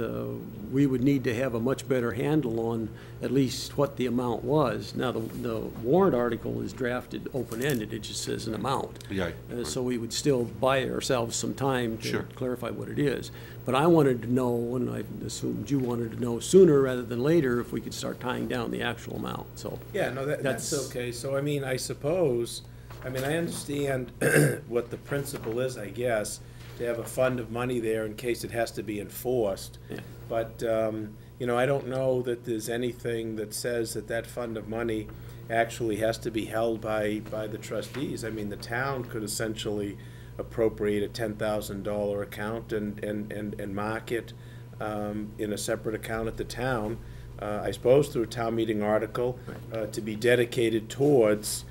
we would need to have a much better handle on at least what the amount was. Now, the warrant article is drafted open-ended. It just says an amount. Yeah. So we would still buy ourselves some time to Sure. clarify what it is. But I wanted to know, and I assumed you wanted to know sooner rather than later, if we could start tying down the actual amount. So Yeah, no, that's okay. So, I mean, I suppose I mean, I understand what the principle is, I guess, to have a fund of money there in case it has to be enforced. But, you know, I don't know that there's anything that says that that fund of money actually has to be held by the trustees. I mean, the town could essentially appropriate a $10,000 account and mark it in a separate account at the town, I suppose through a town meeting article, to be dedicated towards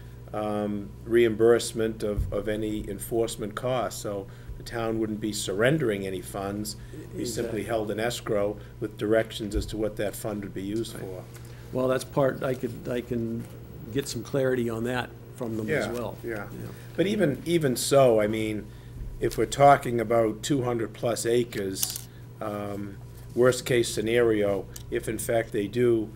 reimbursement of any enforcement costs. So the town wouldn't be surrendering any funds. Be simply held in escrow with directions as to what that fund would be used for. Well, that's part, I can get some clarity on that from them as well. Yeah. But even so, I mean, if we're talking about 200-plus acres, worst-case scenario, if in fact they do,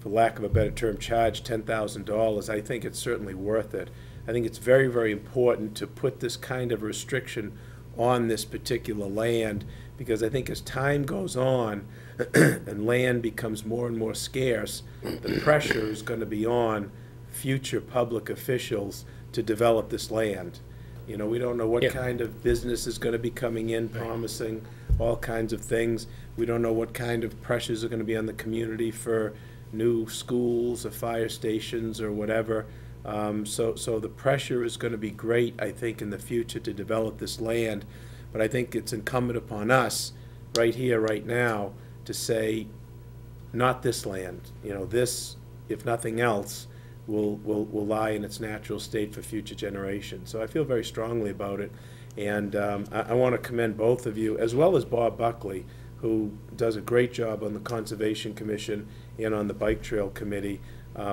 for lack of a better term, charge $10,000, I think it's certainly worth it. I think it's very, very important to put this kind of restriction on this particular land, because I think as time goes on and land becomes more and more scarce, the pressure is going to be on future public officials to develop this land. You know, we don't know what kind of business is going to be coming in, promising all kinds of things. We don't know what kind of pressures are going to be on the community for new schools or fire stations or whatever. So the pressure is going to be great, I think, in the future to develop this land. But I think it's incumbent upon us, right here, right now, to say, not this land. You know, this, if nothing else, will lie in its natural state for future generations. So I feel very strongly about it. And I want to commend both of you, as well as Bob Buckley, who does a great job on the Conservation Commission and on the Bike Trail Committee,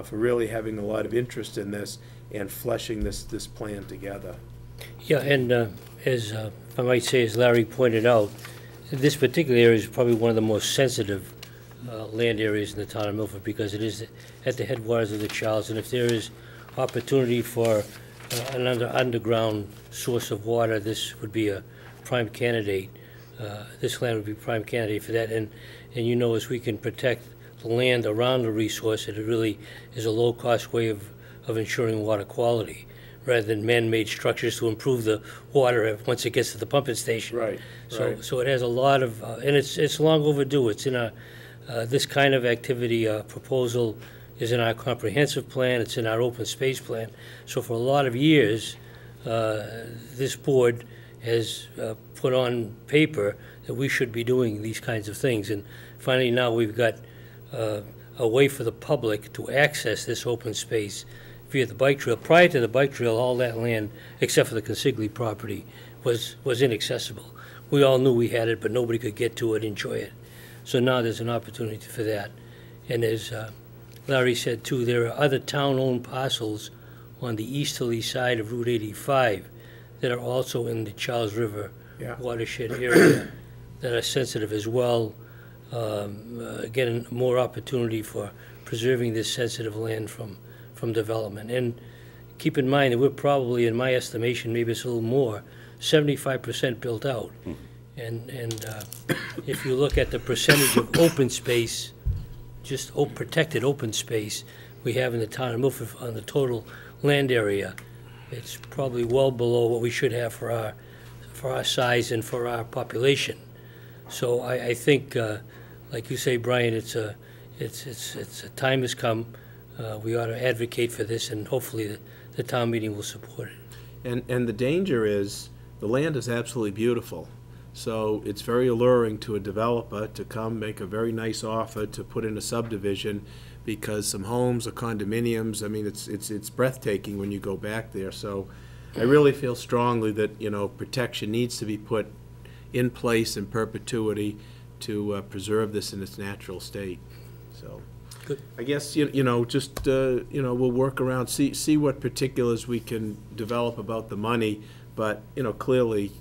for really having a lot of interest in this and fleshing this plan together. Yeah, and as if I might say, as Larry pointed out, this particular area is probably one of the most sensitive land areas in the town of Milford, because it is at the headwaters of the Charles, and if there is opportunity for an underground source of water, this would be a prime candidate. This land would be a prime candidate for that, and you know, as we can protect the land around the resource, it really is a low-cost way of ensuring water quality, rather than man-made structures to improve the water once it gets to the pumping station. Right. So it has a lot of, and it's long overdue. It's in our, this kind of activity proposal is in our comprehensive plan, it's in our open space plan. So for a lot of years, this board has put on paper that we should be doing these kinds of things. And finally now we've got a way for the public to access this open space via the bike trail. Prior to the bike trail, all that land, except for the Consigli property, was inaccessible. We all knew we had it, but nobody could get to it, enjoy it. So now there's an opportunity for that. And as Larry said too, there are other town-owned parcels on the easterly side of Route 85 that are also in the Charles River watershed area that are sensitive as well. Again, more opportunity for preserving this sensitive land from development. And keep in mind that we're probably, in my estimation, maybe it's a little more, 75% built out. And if you look at the percentage of open space, just protected open space we have in the town of Milford on the total land area, it's probably well below what we should have for our size and for our population. So I think, like you say, Brian, it's a time has come. We ought to advocate for this, and hopefully the town meeting will support it. And the danger is, the land is absolutely beautiful. So it's very alluring to a developer to come make a very nice offer to put in a subdivision, because some homes or condominiums, I mean, it's breathtaking when you go back there. So I really feel strongly that, you know, protection needs to be put in place in perpetuity to preserve this in its natural state. So good. I guess, you know, just, you know, we'll work around, see what particulars we can develop about the money, but, you know, clearly,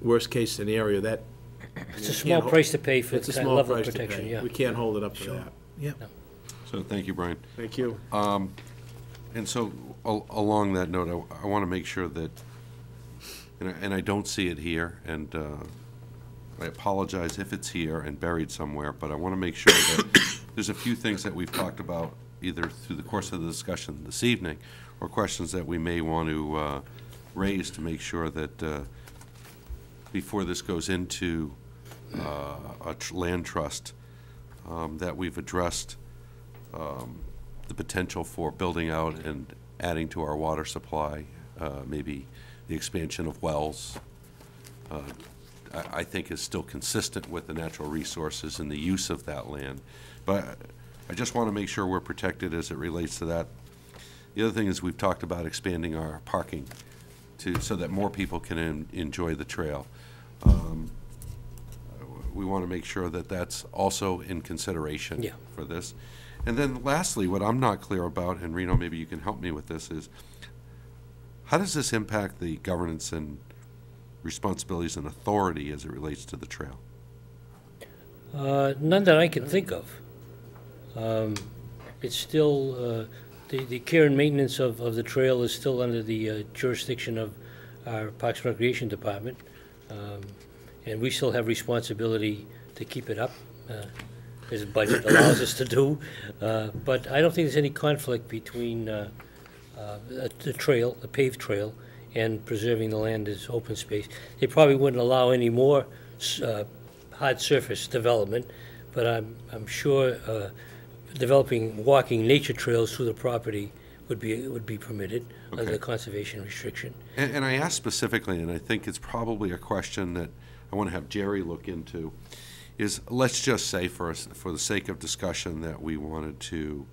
worst case scenario, that it's a small price to pay for that level of protection. We can't hold it up for that. Yep. No. So thank you, Brian. Thank you. And so along that note, I want to make sure that, and I don't see it here, and I apologize if it's here and buried somewhere, but I want to make sure that there's a few things that we've talked about either through the course of the discussion this evening, or questions that we may want to raise to make sure that before this goes into a land trust, that we've addressed the potential for building out and adding to our water supply, maybe the expansion of wells, I think is still consistent with the natural resources and the use of that land. But I just want to make sure we're protected as it relates to that. The other thing is we've talked about expanding our parking so that more people can enjoy the trail. We want to make sure that that's also in consideration for this. And then lastly, what I'm not clear about, and Reno, maybe you can help me with this, is how does this impact the governance and responsibilities and authority as it relates to the trail? None that I can think of. It's still, the care and maintenance of the trail is still under the jurisdiction of our Parks and Recreation Department. And we still have responsibility to keep it up, as the budget allows us to do. But I don't think there's any conflict between the trail, the paved trail, and preserving the land as open space. They probably wouldn't allow any more hard surface development, but I'm sure developing walking nature trails through the property would be permitted under the conservation restriction. And I asked specifically, and I think it's probably a question that I want to have Jerry look into, is let's just say for the sake of discussion that we wanted to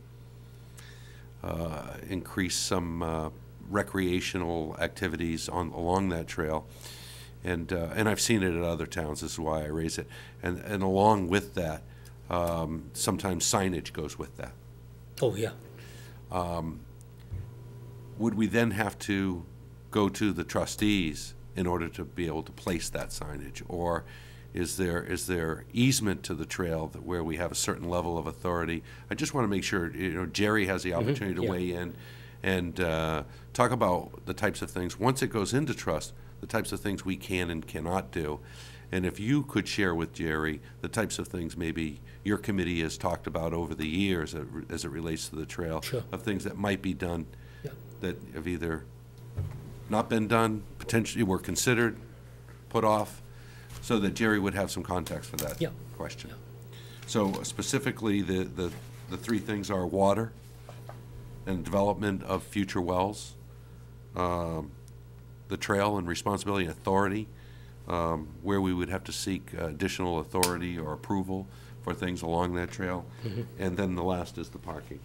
increase some recreational activities along that trail, and I've seen it at other towns. This is why I raise it. And along with that, sometimes signage goes with that. Oh yeah. Would we then have to go to the trustees in order to be able to place that signage, or is there easement to the trail where we have a certain level of authority? I just want to make sure Jerry has the opportunity to weigh in and talk about the types of things, once it goes into trust, the types of things we can and cannot do. And if you could share with Jerry the types of things maybe your committee has talked about over the years as it relates to the trail, of things that might be done that have either not been done, potentially were considered, put off, so that Jerry would have some context for that question. So specifically, the three things are water and development of future wells, the trail and responsibility and authority, where we would have to seek additional authority or approval for things along that trail, and then the last is the parking.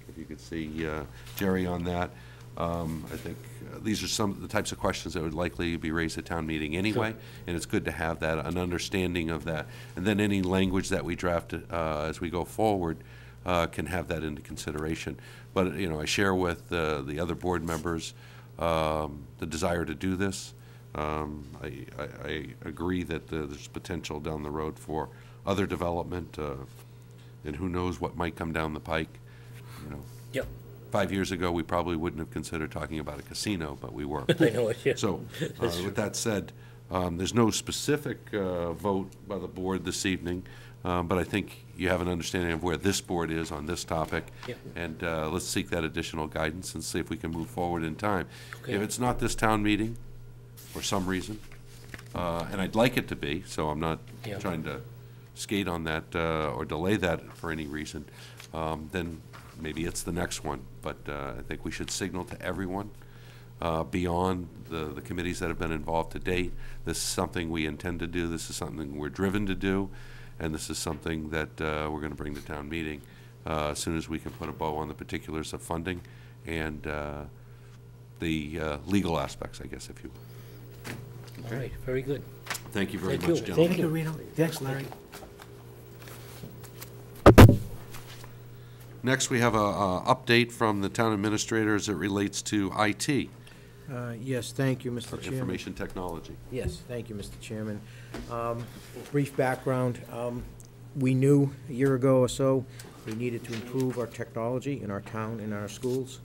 If you could see Jerry on that. I think these are some of the types of questions that would likely be raised at town meeting anyway, and it's good to have that, an understanding of that. And then any language that we draft as we go forward can have that into consideration. But I share with the other board members the desire to do this. I agree that there's potential down the road for other development, and who knows what might come down the pike. 5 years ago, we probably wouldn't have considered talking about a casino, but we were. I know it, yeah. So, with that said, there's no specific vote by the board this evening, but I think you have an understanding of where this board is on this topic, and let's seek that additional guidance and see if we can move forward in time. If it's not this town meeting, for some reason, and I'd like it to be, so I'm not trying to skate on that or delay that for any reason, then maybe it's the next one. But I think we should signal to everyone beyond the committees that have been involved to date, this is something we intend to do, this is something we're driven to do, and this is something that we're going to bring to town meeting as soon as we can put a bow on the particulars of funding and the legal aspects, I guess, if you will. All right, very good. Thank you very Thank much, you. gentlemen. Thank you, Reno. Thanks, Larry. Next, we have a update from the town administrator as it relates to IT, Yes, thank you, Mr. or Chairman. information technology. Yes, thank you, Mr. Chairman. Brief background, we knew a year ago or so we needed to improve our technology in our town, in our schools.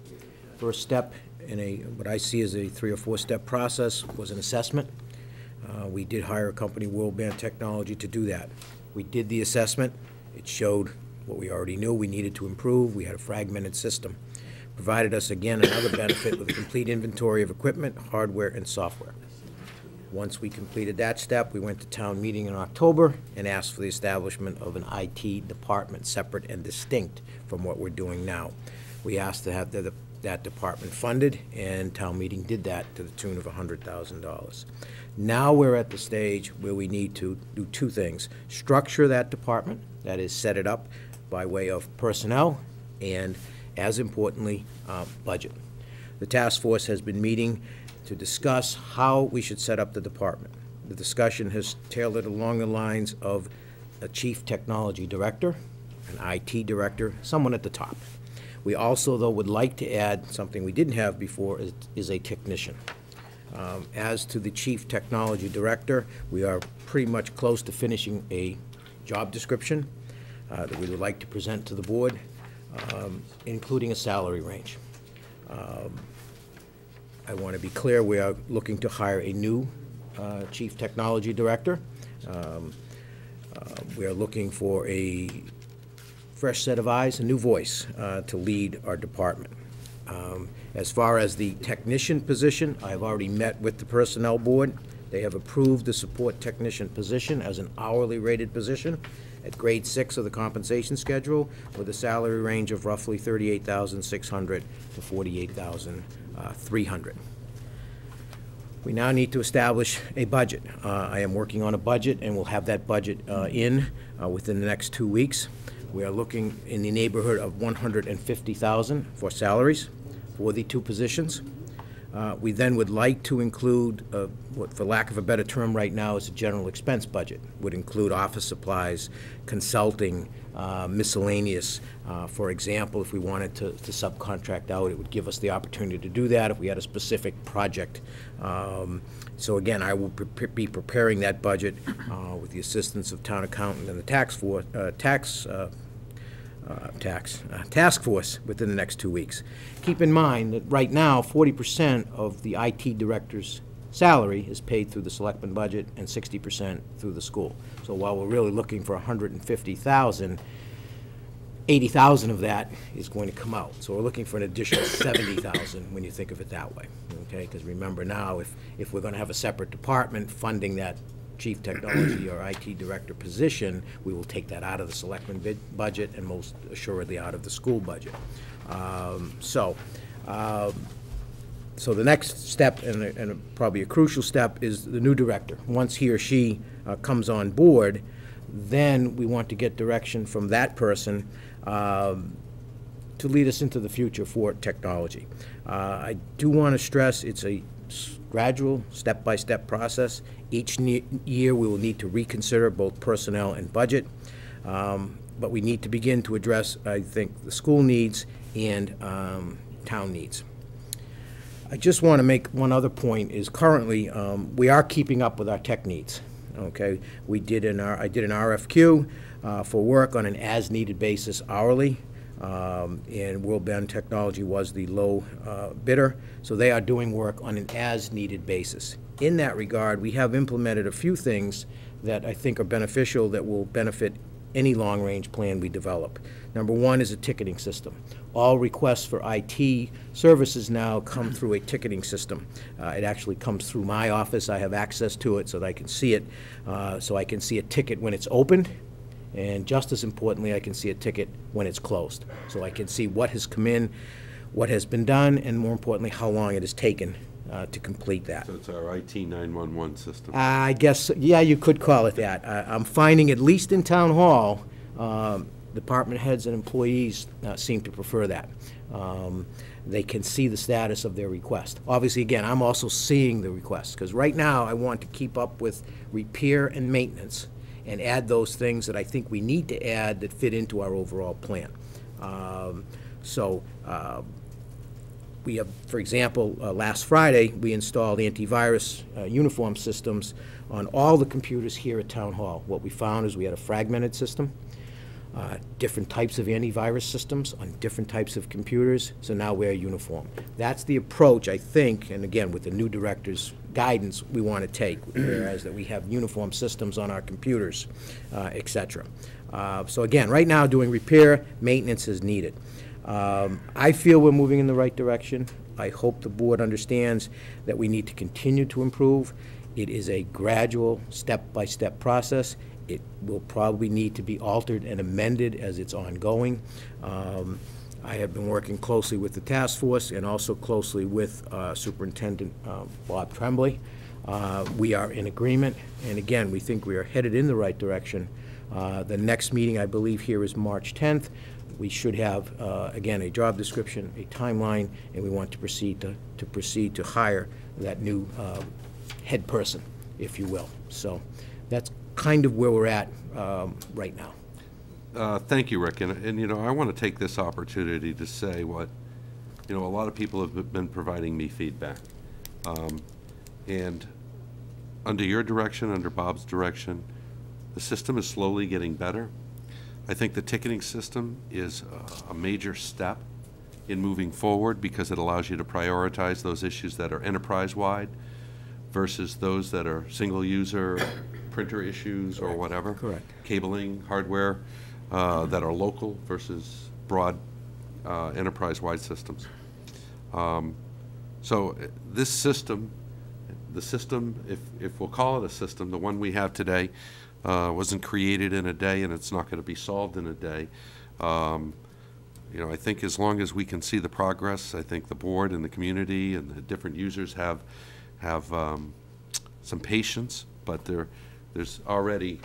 First step in what I see as a 3 or 4 step process was an assessment. We did hire a company, World Band Technology, to do that. We did the assessment. It showed what we already knew we needed to improve. We had a fragmented system. Provided us, again, another benefit with a complete inventory of equipment, hardware, and software. Once we completed that step, we went to town meeting in October and asked for the establishment of an IT department, separate and distinct from what we're doing now. We asked to have that department funded, and town meeting did that to the tune of $100,000. Now we're at the stage where we need to do two things: structure that department, that is, set it up by way of personnel, and, as importantly, budget. The task force has been meeting to discuss how we should set up the department. The discussion has tailored along the lines of a chief technology director, an IT director, someone at the top. We also, though, would like to add something we didn't have before, is a technician. As to the chief technology director, we are pretty much close to finishing a job description that we would like to present to the board, including a salary range. I want to be clear, we are looking to hire a new chief technology director. We are looking for a fresh set of eyes, a new voice to lead our department. As far as the technician position, I have already met with the personnel board. They have approved the support technician position as an hourly rated position at grade 6 of the compensation schedule, with a salary range of roughly $38,600 to $48,300. We now need to establish a budget. I am working on a budget, and we'll have that budget within the next 2 weeks. We are looking in the neighborhood of $150,000 for salaries for the two positions. We then would like to include, what for lack of a better term right now is a general expense budget. Would include office supplies, consulting, miscellaneous. For example, if we wanted to subcontract out, it would give us the opportunity to do that if we had a specific project. So again, I will be preparing that budget with the assistance of town accountant and the task force within the next 2 weeks. Keep in mind that right now, 40% of the IT director's salary is paid through the Selectmen budget and 60% through the school. So while we're really looking for $150,000, $80,000 of that is going to come out. So we're looking for an additional $70,000 when you think of it that way, okay? Because remember now, if we're going to have a separate department funding that chief technology or IT director position, we will take that out of the Selectmen budget and most assuredly out of the school budget. So the next step, and probably a crucial step, is the new director. Once he or she comes on board, then we want to get direction from that person to lead us into the future for technology. I do want to stress it's a gradual, step-by-step process. Each year we will need to reconsider both personnel and budget, but we need to begin to address, I think, the school needs and town needs. I just want to make one other point, is currently we are keeping up with our tech needs. Okay, I did an RFQ for work on an as-needed basis hourly, and World Bend Technology was the low bidder, so they are doing work on an as-needed basis. In that regard, we have implemented a few things that I think are beneficial, that will benefit any long-range plan we develop. Number one is a ticketing system. All requests for IT services now come through a ticketing system. It actually comes through my office. I have access to it so that I can see it. So I can see a ticket when it's opened, and just as importantly, I can see a ticket when it's closed. So I can see what has come in, what has been done, and more importantly, how long it has taken to complete that. So it's our IT 911 system. I guess, yeah, you could call it that. I'm finding, at least in Town Hall, department heads and employees seem to prefer that. They can see the status of their request. Obviously, again, I'm also seeing the requests, because right now I want to keep up with repair and maintenance and add those things that I think we need to add that fit into our overall plan. We have, for example, last Friday, we installed antivirus uniform systems on all the computers here at Town Hall. What we found is we had a fragmented system. different types of antivirus systems on different types of computers, so now we're uniform. That's the approach, I think, and again, with the new director's guidance, we want to take, whereas that we have uniform systems on our computers, et cetera. So again, right now, doing repair, maintenance is needed. I feel we're moving in the right direction. I hope the board understands that we need to continue to improve. It is a gradual, step-by-step process. It will probably need to be altered and amended as it's ongoing. I have been working closely with the task force and also closely with Superintendent Bob Tremblay. We are in agreement, and again, we think we are headed in the right direction. The next meeting, I believe, here is March 10th. We should have, again, a job description, a timeline, and we want to proceed to hire that new head person, if you will. So that's kind of where we're at right now. Thank you, Rick. And, you know, I want to take this opportunity to say what, you know, a lot of people have been providing me feedback. And under your direction, under Bob's direction, the system is slowly getting better. I think the ticketing system is a major step in moving forward because it allows you to prioritize those issues that are enterprise-wide versus those that are single-user printer issues or whatever. Correct. Cabling, hardware that are local versus broad enterprise-wide systems. So this system, the system, if we'll call it a system, the one we have today, wasn't created in a day, and it's not going to be solved in a day. You know, I think as long as we can see the progress, I think the board and the community and the different users have some patience. But there's already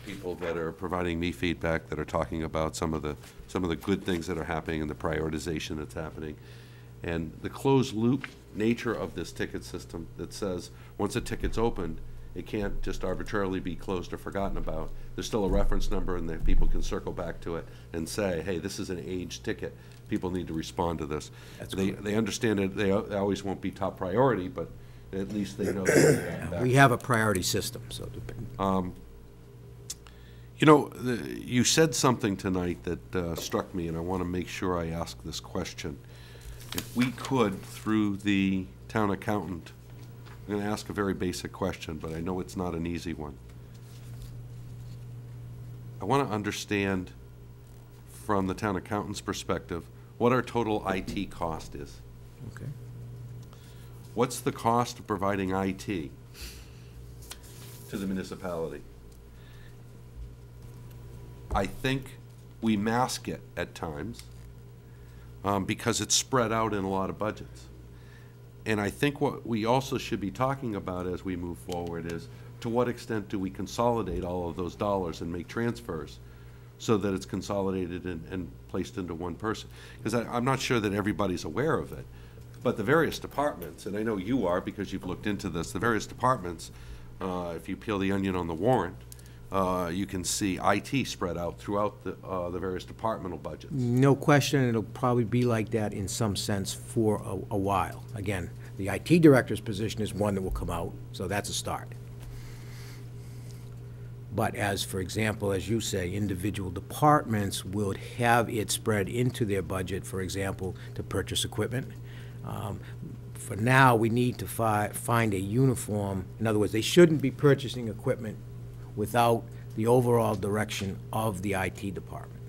people that are providing me feedback that are talking about some of the good things that are happening and the prioritization that's happening, and the closed loop nature of this ticket system that says once a ticket's opened, it can't just arbitrarily be closed or forgotten about. There's still a reference number, and that people can circle back to it and say, hey, this is an aged ticket. People need to respond to this. They understand it. They always won't be top priority, but at least they know that. We have a priority system, so. You know, you said something tonight that struck me, and I want to make sure I ask this question. If we could, through the town accountant, I'm going to ask a very basic question, but I know it's not an easy one. I want to understand, from the town accountant's perspective, what our total IT cost is. Okay. What's the cost of providing IT to the municipality? I think we mask it at times because it's spread out in a lot of budgets. And I think what we also should be talking about as we move forward is, to what extent do we consolidate all of those dollars and make transfers so that it's consolidated and placed into one person? Because I'm not sure that everybody's aware of it, but the various departments, and I know you are because you've looked into this, the various departments, if you peel the onion on the warrant, you can see IT spread out throughout the various departmental budgets. No question, it'll probably be like that in some sense for a while. Again, the IT director's position is one that will come out, so that's a start. But as, for example, as you say, individual departments will have it spread into their budget, for example, to purchase equipment. For now, we need to find a uniform. In other words, they shouldn't be purchasing equipment without the overall direction of the IT department.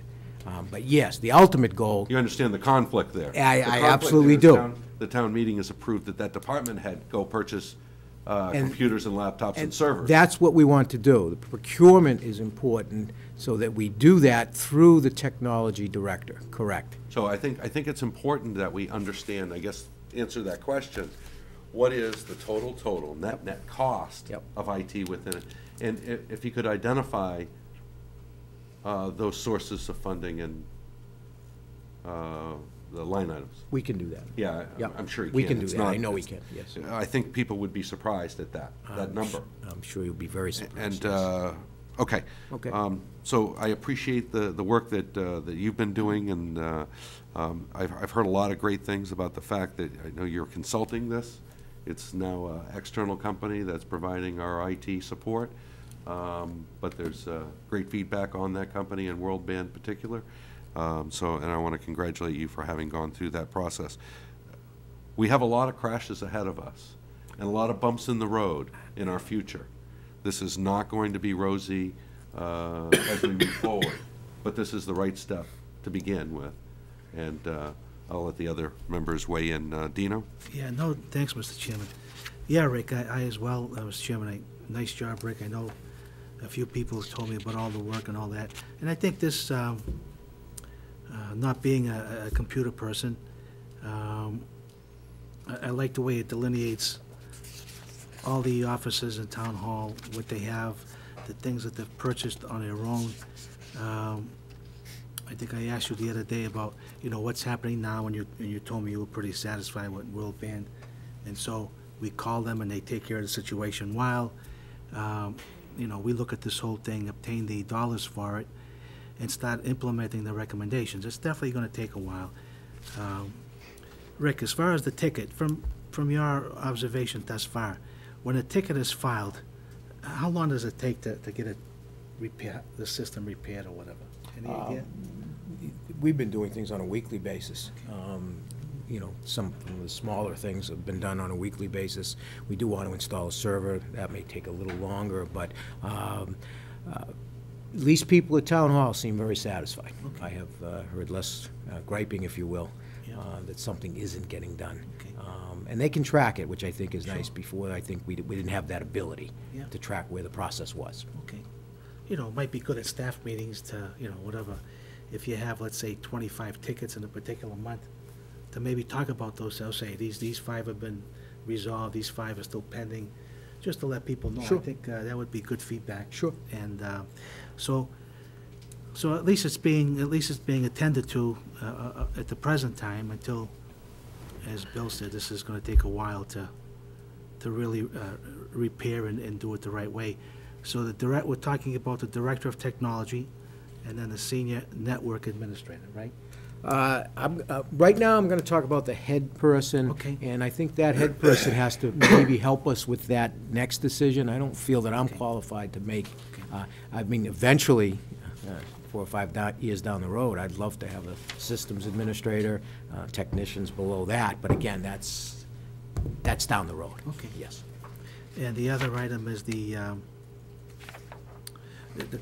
But yes, the ultimate goal. You understand the conflict there. I absolutely do. The town meeting has approved that department head go purchase computers and laptops and servers. That's what we want to do. The procurement is important so that we do that through the technology director, correct? So I think it's important that we understand, I guess, answer that question. What is the total net cost of IT within it? And if you could identify those sources of funding and the line items. We can do that. Yeah, I'm sure you can. We can do It's that. I know we can, yes. I think people would be surprised at that number. I'm sure you'll be very surprised. And, okay. Okay. So I appreciate the work that you've been doing, and I've heard a lot of great things about the fact that I know you're consulting this. It's now an external company that's providing our IT support. but there's great feedback on that company and World Band in particular. And I want to congratulate you for having gone through that process. We have a lot of crashes ahead of us and a lot of bumps in the road in our future. This is not going to be rosy as we move forward, but this is the right step to begin with. And I'll let the other members weigh in. Dino? Yeah, no, thanks, Mr. Chairman. Yeah, Rick, I as well, Mr. Chairman, nice job, Rick. I know a few people have told me about all the work and all that. And I think this, not being a computer person, I like the way it delineates all the offices in Town Hall, what they have, the things that they've purchased on their own. I think I asked you the other day about, what's happening now, and you told me you were pretty satisfied with World Band. And so we call them and they take care of the situation while, we look at this whole thing, obtain the dollars for it, and start implementing the recommendations. It's definitely going to take a while. Rick, as far as the ticket, from your observation thus far, when a ticket is filed, how long does it take to get it repaired, the system repaired or whatever? Any idea? We've been doing things on a weekly basis. Some of the smaller things have been done on a weekly basis. We do want to install a server. That may take a little longer, but at least people at Town Hall seem very satisfied. Okay. I have heard less griping, if you will, that something isn't getting done. Okay. And they can track it, which I think is nice. Before, I think we didn't have that ability to track where the process was. Okay. It might be good at staff meetings to, whatever, if you have, let's say, 25 tickets in a particular month, to maybe talk about those. I'll say, these 5 have been resolved, these 5 are still pending, just to let people know. Sure. I think that would be good feedback. Sure. And so at least it's being attended to at the present time until, as Bill said, this is going to take a while to really repair and do it the right way. So we're talking about the Director of Technology and then the Senior Network Administrator, right? Right now, I'm going to talk about the head person. Okay. And I think that head person has to maybe help us with that next decision. I don't feel that I'm qualified to make. Eventually, 4 or 5 years down the road, I'd love to have a systems administrator, technicians below that. But again, that's down the road. Okay. Yes. And the other item is the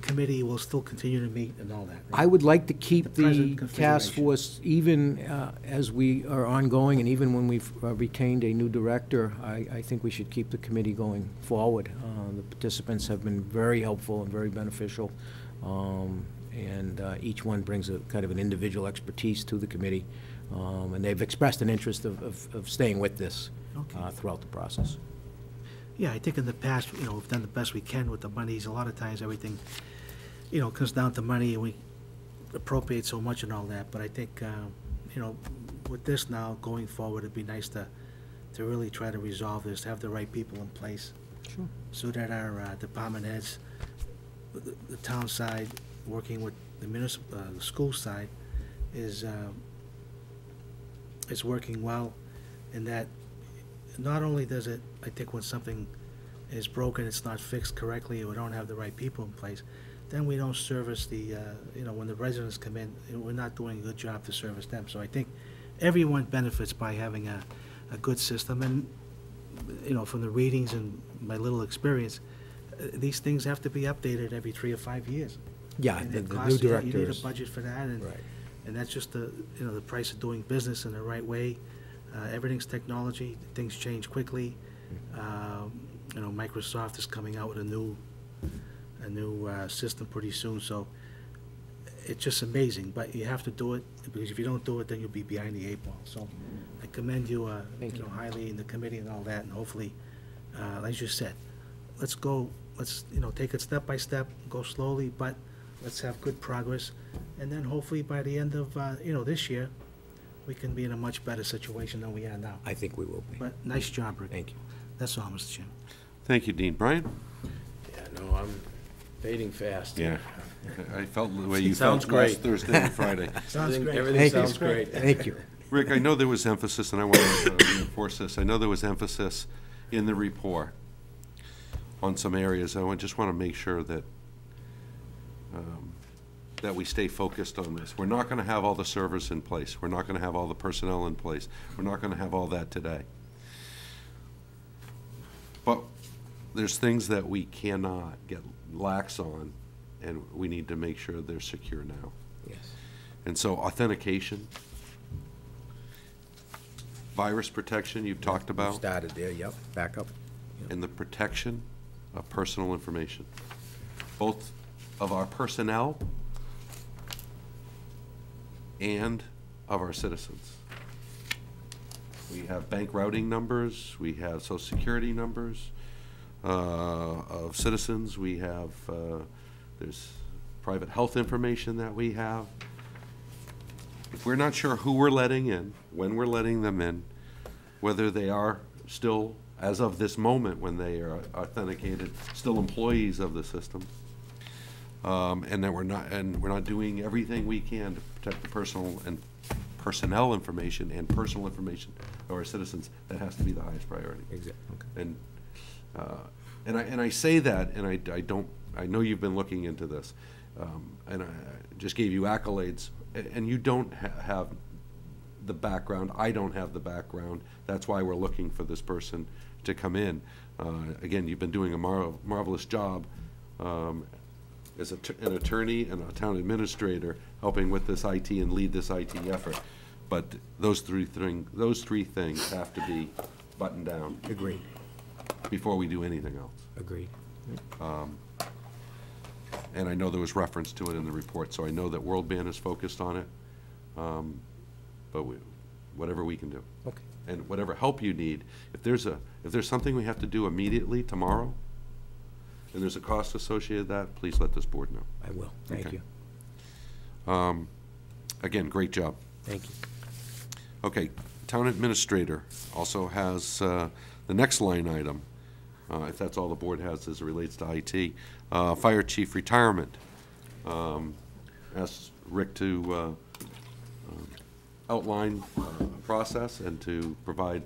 committee will still continue to meet and all that, right? I would like to keep The present the task configuration. force, even as we are ongoing, and even when we've retained a new director, I think we should keep the committee going forward. The participants have been very helpful and very beneficial, and each one brings a kind of an individual expertise to the committee, and they've expressed an interest of staying with this throughout the process. Yeah, I think in the past, we've done the best we can with the monies. A lot of times, everything, comes down to money, and we appropriate so much and all that. But I think, with this now going forward, it'd be nice to really try to resolve this, have the right people in place. Sure. So that our department heads, the town side, working with the municipal, the school side, is working well, and that not only does it, I think when something is broken, it's not fixed correctly, or we don't have the right people in place, then we don't service the, when the residents come in, we're not doing a good job to service them. So I think everyone benefits by having a good system. And, from the readings and my little experience, these things have to be updated every 3 or 5 years. Yeah, And the it new costs, you need a directors. budget for that, and, Right. and that's just the price of doing business in the right way. Everything's technology, things change quickly. Microsoft is coming out with a new system pretty soon, so it's just amazing. But you have to do it, because if you don't do it, then you'll be behind the 8 ball. So I commend you, highly in the committee and all that, and hopefully, as you said, let's take it step by step, go slowly, but let's have good progress, and then hopefully by the end of this year, we can be in a much better situation than we are now. I think we will be. But nice job, Rick. Thank you. That's all, Mr. Chairman. Thank you, Dean. Brian? Yeah, no, I'm fading fast. Yeah. I felt the way you Sounds felt last great. Thursday and Friday. Sounds great. Everything Thank you. sounds great. Thank you. Rick, I know there was emphasis, and I want to reinforce this. I know there was emphasis in the report on some areas. Just want to make sure that that we stay focused on this. We're not going to have all the servers in place. We're not going to have all the personnel in place. We're not going to have all that today. But there's things that we cannot get lax on, and we need to make sure they're secure now. Yes. And so authentication, virus protection you've talked about, Started there, yep, backup. and the protection of personal information, both of our personnel and of our citizens. We have bank routing numbers, we have social security numbers of citizens, we have, there's private health information that we have. If we're not sure who we're letting in, when we're letting them in, whether they are still, as of this moment when they are authenticated, still employees of the system, and that we're not doing everything we can to protect the personnel information and personal information of our citizens, that has to be the highest priority. Exactly. Okay. And I say that, and I know you've been looking into this, and I just gave you accolades, and you don't have the background. I don't have the background. That's why we're looking for this person to come in. Again, you've been doing a marvelous job as an attorney and a town administrator, helping with this IT and lead this IT effort. But those three things have to be buttoned down. Agreed. Before we do anything else. Agreed. And I know there was reference to it in the report, so I know that World Band is focused on it. But whatever we can do. Okay. And whatever help you need, if there's something we have to do immediately tomorrow, and there's a cost associated with that, please let this board know. I will. Thank Okay. you. Again, great job. Thank you. Okay, town administrator also has the next line item, if that's all the board has as it relates to IT. Fire chief retirement. Asked Rick to outline a process and to provide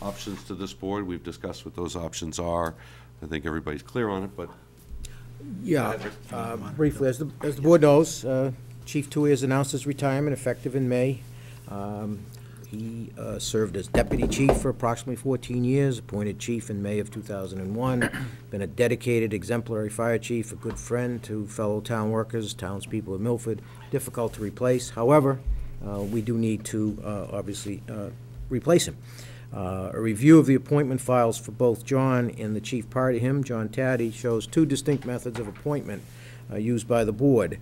options to this board. We've discussed what those options are. I think everybody's clear on it, but Yeah, briefly, as the board knows, Chief Tui has announced his retirement effective in May. He served as deputy chief for approximately 14 years, appointed chief in May of 2001, been a dedicated, exemplary fire chief, a good friend to fellow town workers, townspeople of Milford, difficult to replace. However, we do need to obviously replace him. A review of the appointment files for both John and the chief prior to him, John Taddy, shows two distinct methods of appointment used by the board.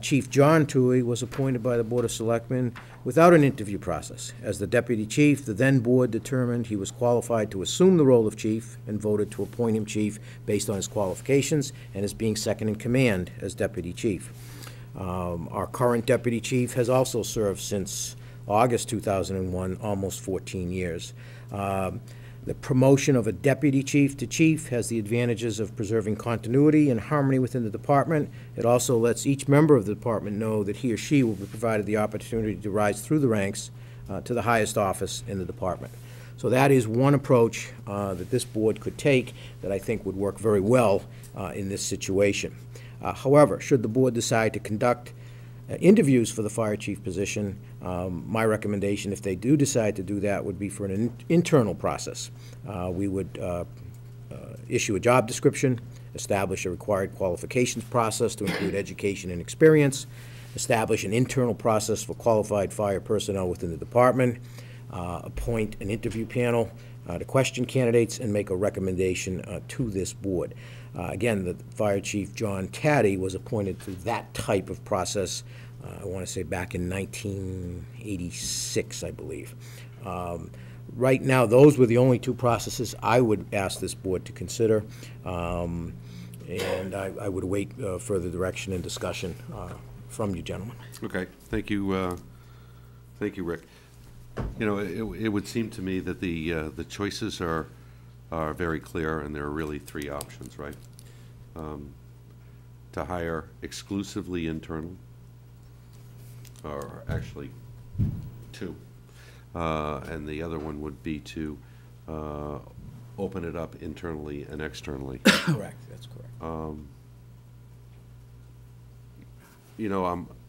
Chief John Tui was appointed by the Board of Selectmen without an interview process. As the deputy chief, the then board determined he was qualified to assume the role of chief and voted to appoint him chief based on his qualifications and as being second in command as deputy chief. Our current deputy chief has also served since August 2001, almost 14 years. The promotion of a deputy chief to chief has the advantages of preserving continuity and harmony within the department. It also lets each member of the department know that he or she will be provided the opportunity to rise through the ranks to the highest office in the department. So that is one approach that this board could take that I think would work very well in this situation. However, should the board decide to conduct interviews for the fire chief position, my recommendation, if they do decide to do that, would be for an internal process. We would issue a job description, establish a required qualifications process to include education and experience, establish an internal process for qualified fire personnel within the department, appoint an interview panel to question candidates, and make a recommendation to this board. Again, the fire chief, John Taddy, was appointed through that type of process, I want to say back in 1986, I believe. Right now, those were the only two processes I would ask this board to consider, and I would await further direction and discussion from you, gentlemen. Okay, thank you, Rick. You know, it would seem to me that the choices are very clear, and there are really three options, right? To hire exclusively internal, or actually two, and the other one would be to open it up internally and externally. Correct, that's correct. You know,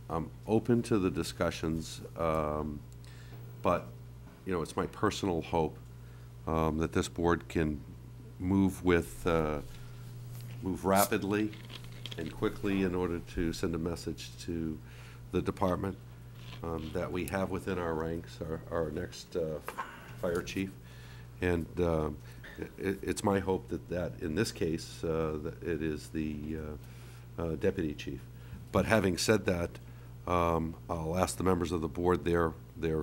I'm open to the discussions, but, you know, it's my personal hope that this board can move rapidly and quickly in order to send a message to the department that we have within our ranks our next fire chief. And it's my hope that in this case, that it is the deputy chief. But having said that, I'll ask the members of the board their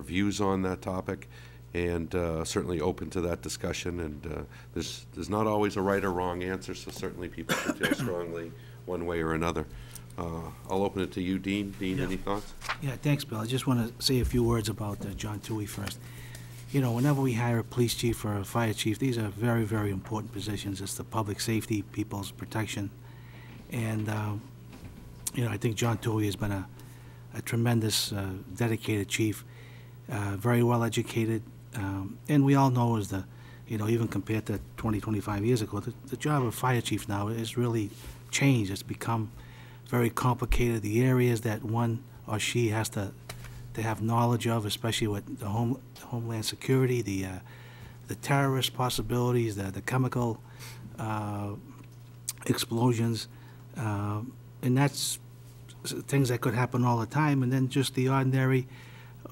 views on that topic, and certainly open to that discussion. And there's not always a right or wrong answer, so certainly people can feel strongly one way or another. I'll open it to you, Dean. Dean, any thoughts? Yeah, thanks, Bill. I just want to say a few words about John Toohey first. You know, whenever we hire a police chief or a fire chief, these are very, very important positions. It's the public safety, people's protection. And, you know, I think John Toohey has been a tremendous, dedicated chief, very well educated. And we all know is you know, even compared to 20, 25 years ago, the job of fire chief now is really changed. It's become very complicated. The areas that one or she has to have knowledge of, especially with the homeland security, the terrorist possibilities, the chemical explosions, and that's things that could happen all the time. And then just the ordinary,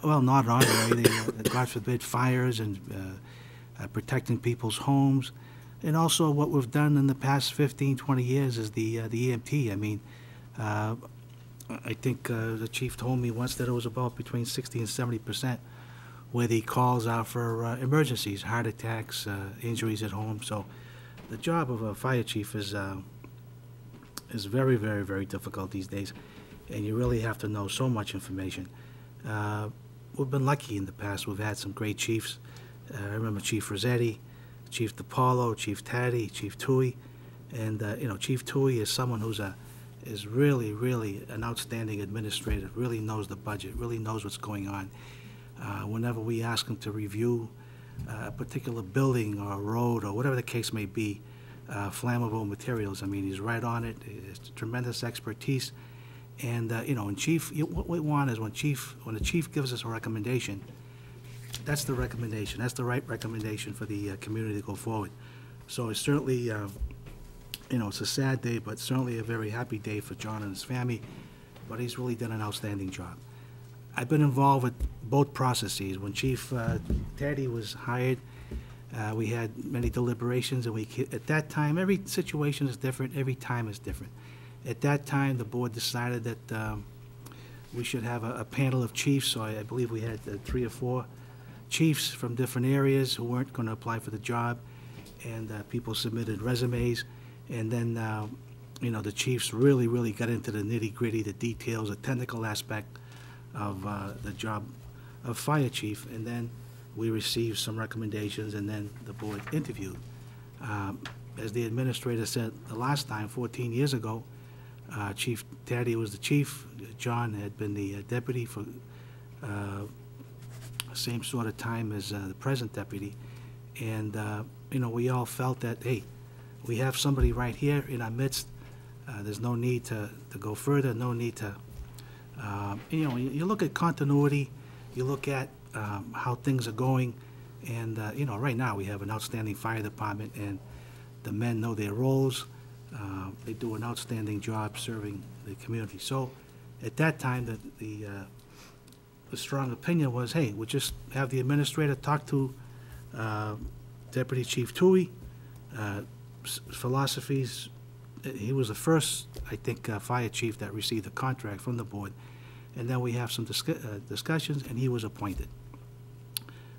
well, not ordinary, God forbid, fires and protecting people's homes. And also what we've done in the past 15, 20 years is the EMT. I mean, I think the chief told me once that it was about between 60 and 70% where the calls are for emergencies, heart attacks, injuries at home. So the job of a fire chief is very, very, very difficult these days, and you really have to know so much information. We've been lucky in the past. We've had some great chiefs. I remember Chief Rossetti, Chief DiPaolo, Chief Taddy, Chief Toohey, and you know, Chief Toohey is someone who's is really, really an outstanding administrator, really knows the budget, really knows what's going on. Whenever we ask him to review a particular building or a road or whatever the case may be, flammable materials, I mean, he's right on it. It's tremendous expertise. And, you know, what we want is when the chief gives us a recommendation, that's the recommendation. That's the right recommendation for the community to go forward. So it's certainly, you know, it's a sad day, but certainly a very happy day for John and his family. But he's really done an outstanding job. I've been involved with both processes. When Chief Taddy was hired, we had many deliberations, and at that time, every situation is different, every time is different. At that time, the board decided that we should have a panel of chiefs, so I believe we had 3 or 4 chiefs from different areas who weren't going to apply for the job, and people submitted resumes. And then, you know, the chiefs really, really got into the nitty-gritty, the details, the technical aspect of the job of fire chief. And then we received some recommendations, and then the board interviewed. As the administrator said the last time, 14 years ago, Chief Taddy was the chief. John had been the deputy for same sort of time as the present deputy. And, you know, we all felt that, hey, we have somebody right here in our midst. There's no need to go further, no need to, you know, you look at continuity, you look at how things are going, and, you know, right now we have an outstanding fire department, and the men know their roles. They do an outstanding job serving the community. So at that time, the strong opinion was, hey, we'll just have the administrator talk to Deputy Chief Toohey, philosophies. He was the first, I think, fire chief that received a contract from the board. And then we have some discussions, and he was appointed.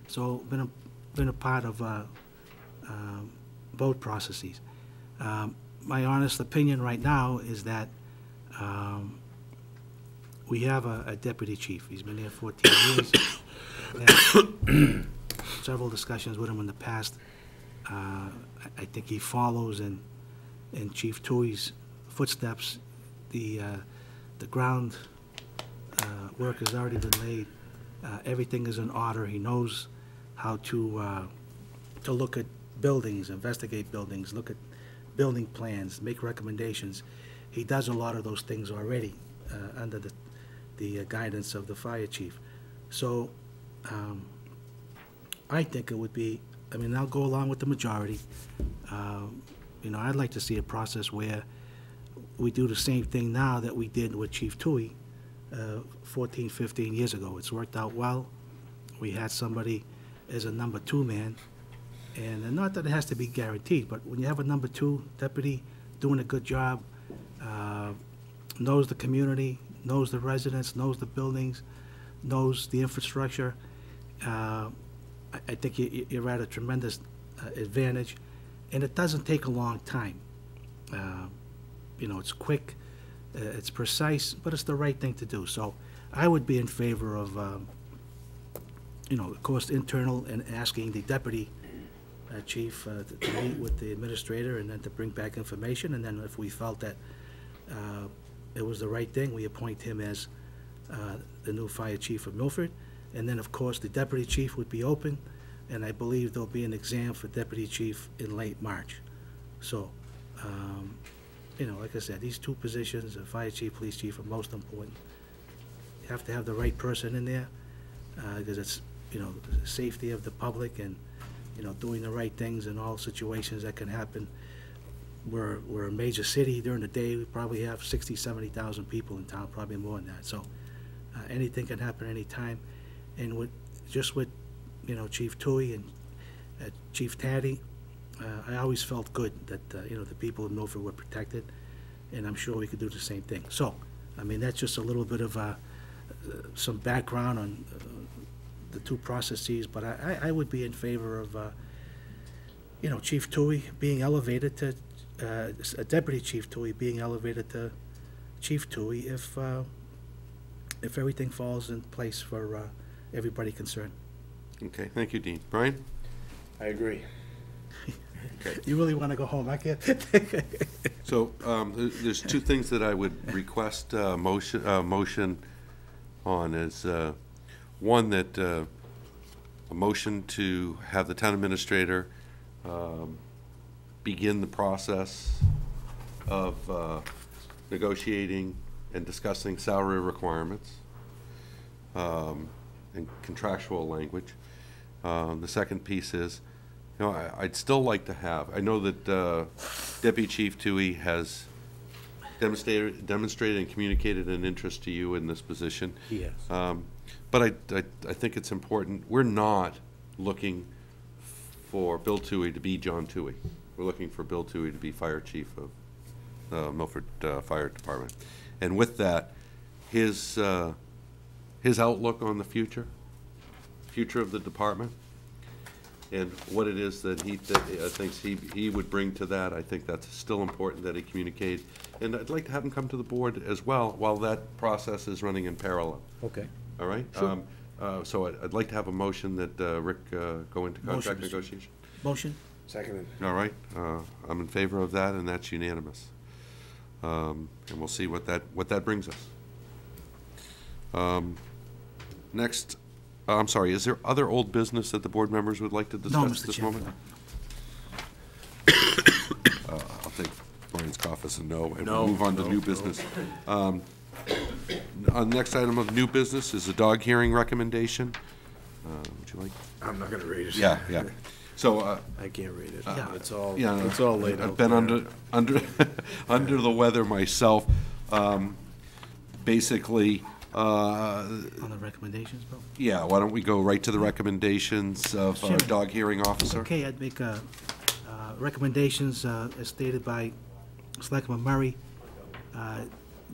So been a part of both processes. My honest opinion right now is that we have a deputy chief. He's been there 14 years. Had several discussions with him in the past. I think he follows in Chief Toohey's footsteps. The ground work has already been laid. Everything is in order. He knows how to look at buildings, investigate buildings, look at building plans, make recommendations. He does a lot of those things already under the guidance of the fire chief. So I think it would be, I mean, I'll go along with the majority. You know, I'd like to see a process where we do the same thing now that we did with Chief Tui 14, 15 years ago. It's worked out well. We had somebody as a number 2 man, and not that it has to be guaranteed, but when you have a number 2 deputy doing a good job, knows the community, knows the residents, knows the buildings, knows the infrastructure, I think you're at a tremendous advantage, and it doesn't take a long time. You know, it's quick, it's precise, but it's the right thing to do. So I would be in favor of, you know, of course, internal and asking the deputy chief to meet with the administrator and then to bring back information. And then if we felt that it was the right thing, we appoint him as the new fire chief of Milford. And then, of course, the deputy chief would be open, and I believe there'll be an exam for deputy chief in late March. So, you know, like I said, these 2 positions, the fire chief, police chief, are most important. You have to have the right person in there, because it's, you know, the safety of the public and, you know, doing the right things in all situations that can happen. We're a major city. During the day, we probably have 60, 70,000 people in town, probably more than that. So anything can happen anytime. And with you know, Chief Tui and Chief Taddy, I always felt good that, you know, the people of Milford were protected, and I'm sure we could do the same thing. So, I mean, that's just a little bit of some background on the 2 processes, but I would be in favor of, you know, Chief Tui being elevated to, a Deputy Chief Tui being elevated to Chief Tui if everything falls in place for everybody concerned. Okay, thank you, Dean. Brian? I agree. Okay. You really want to go home, I can't. So there's 2 things that I would request motion on is, one, that a motion to have the town administrator begin the process of negotiating and discussing salary requirements and contractual language. The second piece is, you know, I'd still like to have, I know that Deputy Chief Tui has demonstrated and communicated an interest to you in this position. Yes. But I think it's important, we're not looking for Bill Tui to be John Tui. We're looking for Bill Tui to be Fire Chief of Milford Fire Department. And with that, his outlook on the future of the department, and what it is that he thinks he would bring to that, I think that's still important that he communicate. And I'd like to have him come to the board as well while that process is running in parallel. Okay. All right? Sure. So I'd like to have a motion that Rick go into contract negotiation. Motion? Seconded. All right, I'm in favor of that, and that's unanimous. And we'll see what that brings us. Next, I'm sorry, is there other old business that the board members would like to discuss at this moment? I'll take Brian's cough as a no, and we'll move on to new business. Next item of new business is a dog hearing recommendation. Would you like? I'm not gonna read it. Yeah. So, I can't read it. Yeah. It's all yeah, laid out I've been there. under the weather myself. Basically, On the recommendations, Bill? yeah, why don't we go right to the recommendations of Sure. dog hearing officer? Okay, I'd make recommendations as stated by Selectman Murray.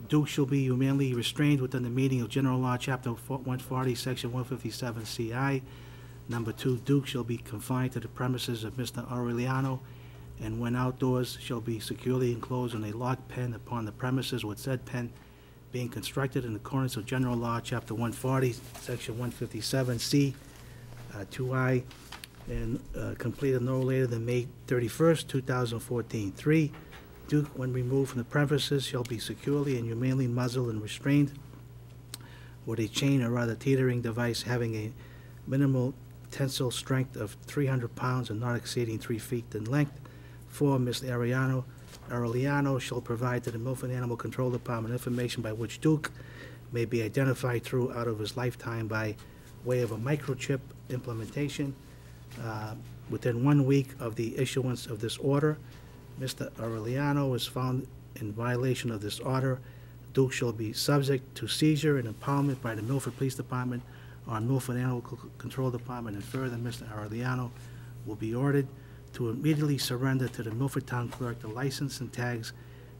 Duke shall be humanely restrained within the meaning of General Law, Chapter 140, Section 157 CI. Number 2, Duke shall be confined to the premises of Mr. Aureliano, and when outdoors shall be securely enclosed in a locked pen upon the premises, with said pen being constructed in accordance with General Law, Chapter 140, Section 157 C, 2I, and completed no later than May 31st, 2014. 3, Duke, when removed from the premises, shall be securely and humanely muzzled and restrained with a chain or other teetering device having a minimal tensile strength of 300 pounds and not exceeding 3 feet in length. 4, Ms. Arellano shall provide to the Milford Animal Control Department information by which Duke may be identified throughout of his lifetime by way of a microchip implementation. Within 1 week of the issuance of this order, Mr. Arellano is found in violation of this order. Duke shall be subject to seizure and impoundment by the Milford Police Department or Milford Animal Control Department, and further, Mr. Arellano will be ordered to immediately surrender to the Milford Town Clerk the license and tags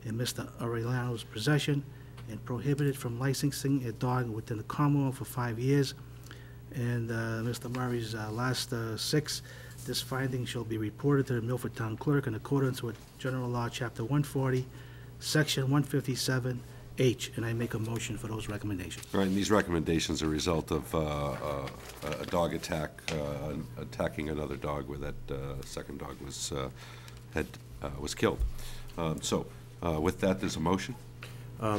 in Mr. Arellano's possession and prohibited from licensing a dog within the Commonwealth for 5 years. And Mr. Murray's last 6, this finding shall be reported to the Milford Town Clerk in accordance with General Law, Chapter 140, Section 157H, and I make a motion for those recommendations. Right, and these recommendations are a result of a dog attack, attacking another dog where that second dog was killed. So with that, there's a motion.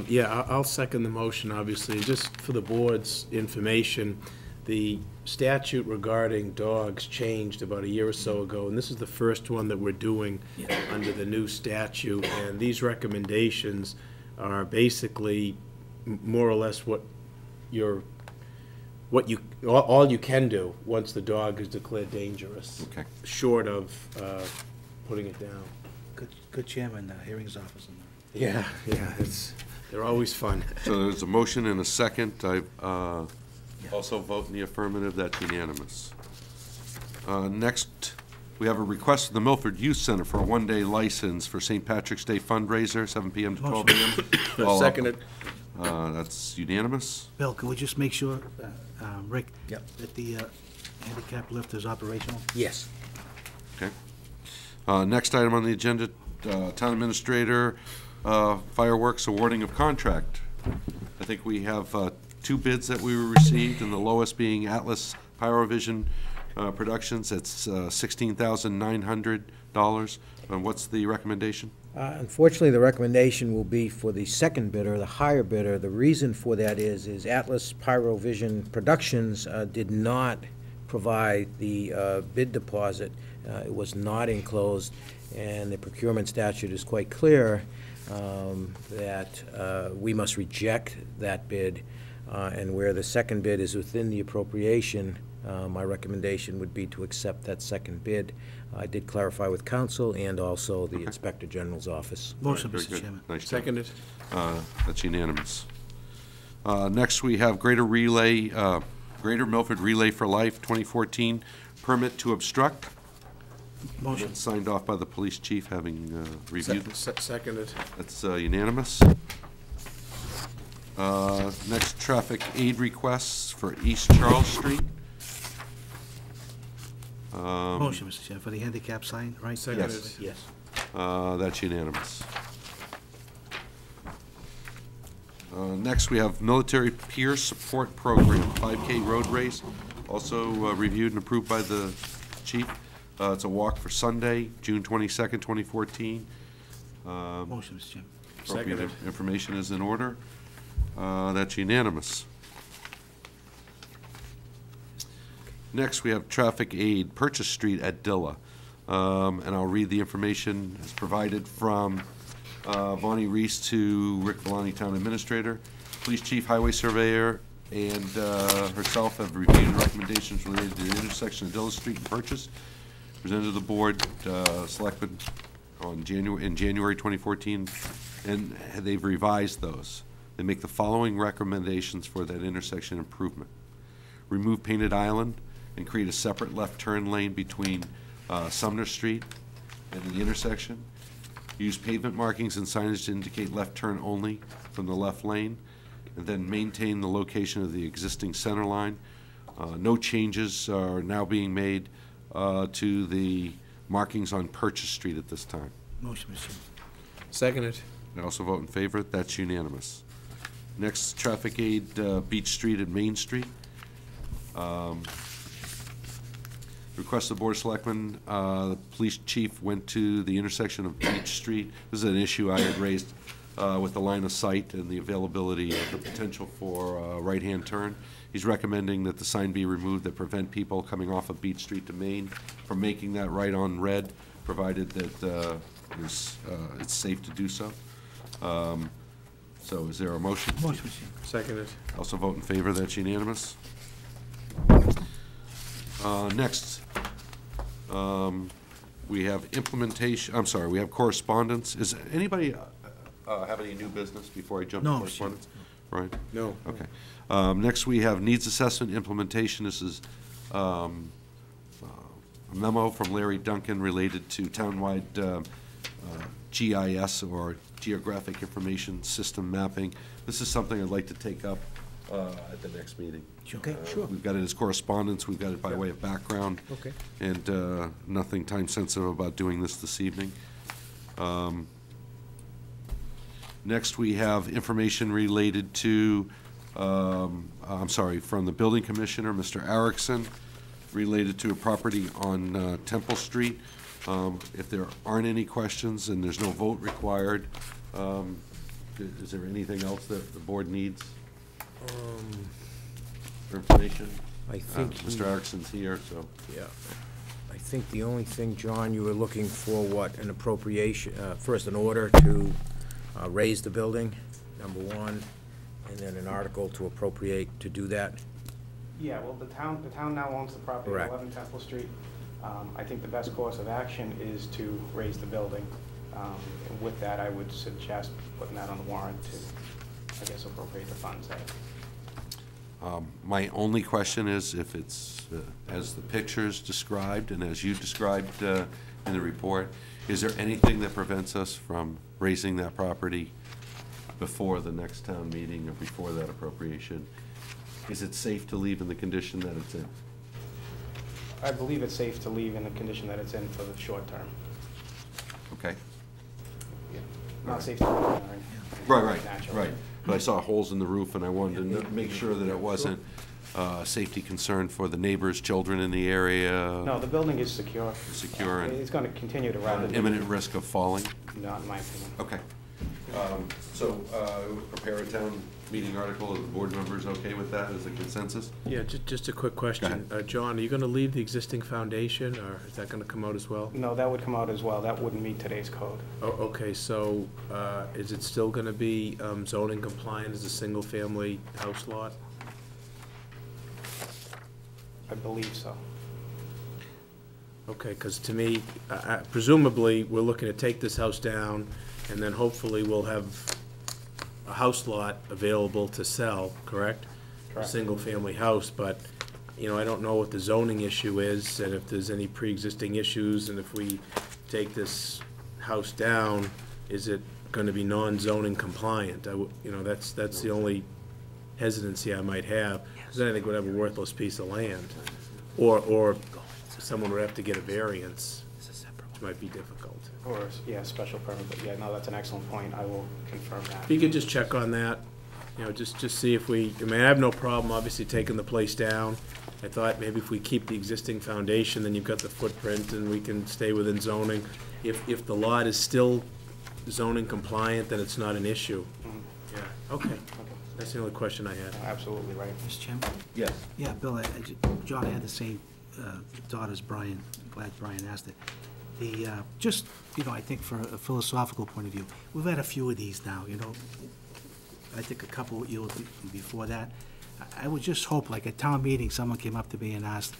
Yeah, I'll second the motion, obviously. Just for the board's information, the statute regarding dogs changed about a year or so ago, and this is the first one that we're doing under the new statute. And these recommendations are basically more or less all you can do once the dog is declared dangerous. Okay. Short of putting it down. Good chairman, hearings officer. Yeah, they're always fun. So there's a motion and a second. I also vote in the affirmative. That's unanimous. Next, we have a request from the Milford Youth Center for a one-day license for St. Patrick's Day fundraiser, 7 p.m. to 12 a.m. Seconded. That's unanimous. Bill, can we just make sure, Rick, Yep. that the handicap lift is operational? Yes. Okay. Next item on the agenda, Town Administrator, fireworks awarding of contract. I think we have 2 bids that we received, and the lowest being Atlas Pyrovision Productions. It's $16,900. And what's the recommendation? Unfortunately, the recommendation will be for the second bidder, the higher bidder. The reason for that is Atlas Pyrovision Productions did not provide the bid deposit. It was not enclosed, and the procurement statute is quite clear that we must reject that bid, and where the second bid is within the appropriation, my recommendation would be to accept that second bid. I did clarify with council and also the Inspector General's office. Motion, Very Mr. good. Chairman. Nice job. Seconded. That's unanimous. Next, we have Greater Milford Relay for Life 2014 permit to obstruct. Motion. That's signed off by the police chief, having reviewed this. Seconded. That's unanimous. Next, traffic aid requests for East Charles Street. Motion, Mr. Chairman, for the handicap sign, right? Seconded. Yes. That's unanimous. Next, we have Military Peer Support Program, 5K road race, also reviewed and approved by the chief. It's a walk for Sunday, June 22nd, 2014. Motion, Mr. Chairman. Appropriate Seconded. information is in order. That's unanimous. Next, we have traffic aid, Purchase Street at Dilla. And I'll read the information as provided from Vonnie Reese to Rick Villani, Town Administrator. Police Chief, Highway Surveyor, and herself have reviewed recommendations related to the intersection of Dilla Street and Purchase, presented to the Board, Selectmen in January 2014, and they've revised those. They make the following recommendations for that intersection improvement. Remove painted island and create a separate left turn lane between Sumner Street and the intersection. Use pavement markings and signage to indicate left turn only from the left lane, and then maintain the location of the existing center line. No changes are now being made to the markings on Purchase Street at this time. Motion, Mr. Chairman. Seconded. I also vote in favor. That's unanimous. Next, traffic aid, Beach Street and Main Street. Request the Board of Selectmen, the police chief went to the intersection of Beach Street. This is an issue I had raised with the line of sight and the availability of the potential for a right-hand turn. He's recommending that the sign be removed that prevent people coming off of Beach Street to Main from making that right on Red, provided that it's safe to do so. So is there a motion? Motion. Seconded. Also vote in favor, that's unanimous. Next, we have we have correspondence. Is anybody have any new business before I jump to No, correspondence? Right? No. Okay. Next, we have needs assessment implementation. This is a memo from Larry Duncan related to townwide GIS, or Geographic Information System Mapping. This is something I'd like to take up at the next meeting. Okay, sure. We've got it as correspondence, we've got it by way of background. Okay. And nothing time-sensitive about doing this evening. Next, we have information related to, from the building commissioner, Mr. Erickson, related to a property on Temple Street. If there aren't any questions and there's no vote required, is there anything else that the board needs for information? I think Mr. Erickson's here, so. Yeah. I think the only thing, John, you were looking for, what, an appropriation, first an order to raise the building, number one, and then an article to appropriate to do that? Yeah, well, the town now owns the property at Correct. 11 Temple Street. I think the best course of action is to raise the building. And with that, I would suggest putting that on the warrant to, I guess, appropriate the funds. My only question is if it's, as the pictures described and as you described in the report, is there anything that prevents us from raising that property before the next town meeting or before that appropriation? Is it safe to leave in the condition that it's in? I believe it's safe to leave in the condition that it's in for the short term. Okay. Yeah. Not safe to leave in Right. naturally. But I saw holes in the roof, and I wanted to make sure that it wasn't a safety concern for the neighbors, children in the area. No, the building is secure. Secure and It's going to continue to run. imminent risk of falling. Not in my opinion. Okay. So prepare a town meeting article. Are the board members okay with that as a consensus? Yeah, just a quick question. John, are you going to leave the existing foundation, or is that going to come out as well? No, that would come out as well. That wouldn't meet today's code. Oh, okay, so is it still going to be zoning compliant as a single-family house lot? I believe so. Okay, because to me, presumably, we're looking to take this house down, and then hopefully we'll have a house lot available to sell, correct? Correct. A single-family house, but, you know, I don't know what the zoning issue is, and if there's any pre-existing issues, and if we take this house down, is it gonna be non-zoning compliant? You know, that's the only hesitancy I might have, because then I think we'd have a worthless piece of land. Or someone would have to get a variance, which might be difficult. Or, yeah, special permit, but yeah, no, that's an excellent point. I will confirm that. If you could just check on that, you know, just see if I mean, I have no problem, obviously, taking the place down. I thought maybe if we keep the existing foundation, then you've got the footprint, and we can stay within zoning. If the lot is still zoning compliant, then it's not an issue. Yeah, okay. That's the only question I had. Absolutely right. Mr. Chairman? Yes. Yeah, Bill, John, I had the same thought as Brian. Glad Brian asked it. Just, you know, I think for a philosophical point of view, we've had a few of these now, you know. I think a couple years before that. I would just hope, like at town meeting, someone came up to me and asked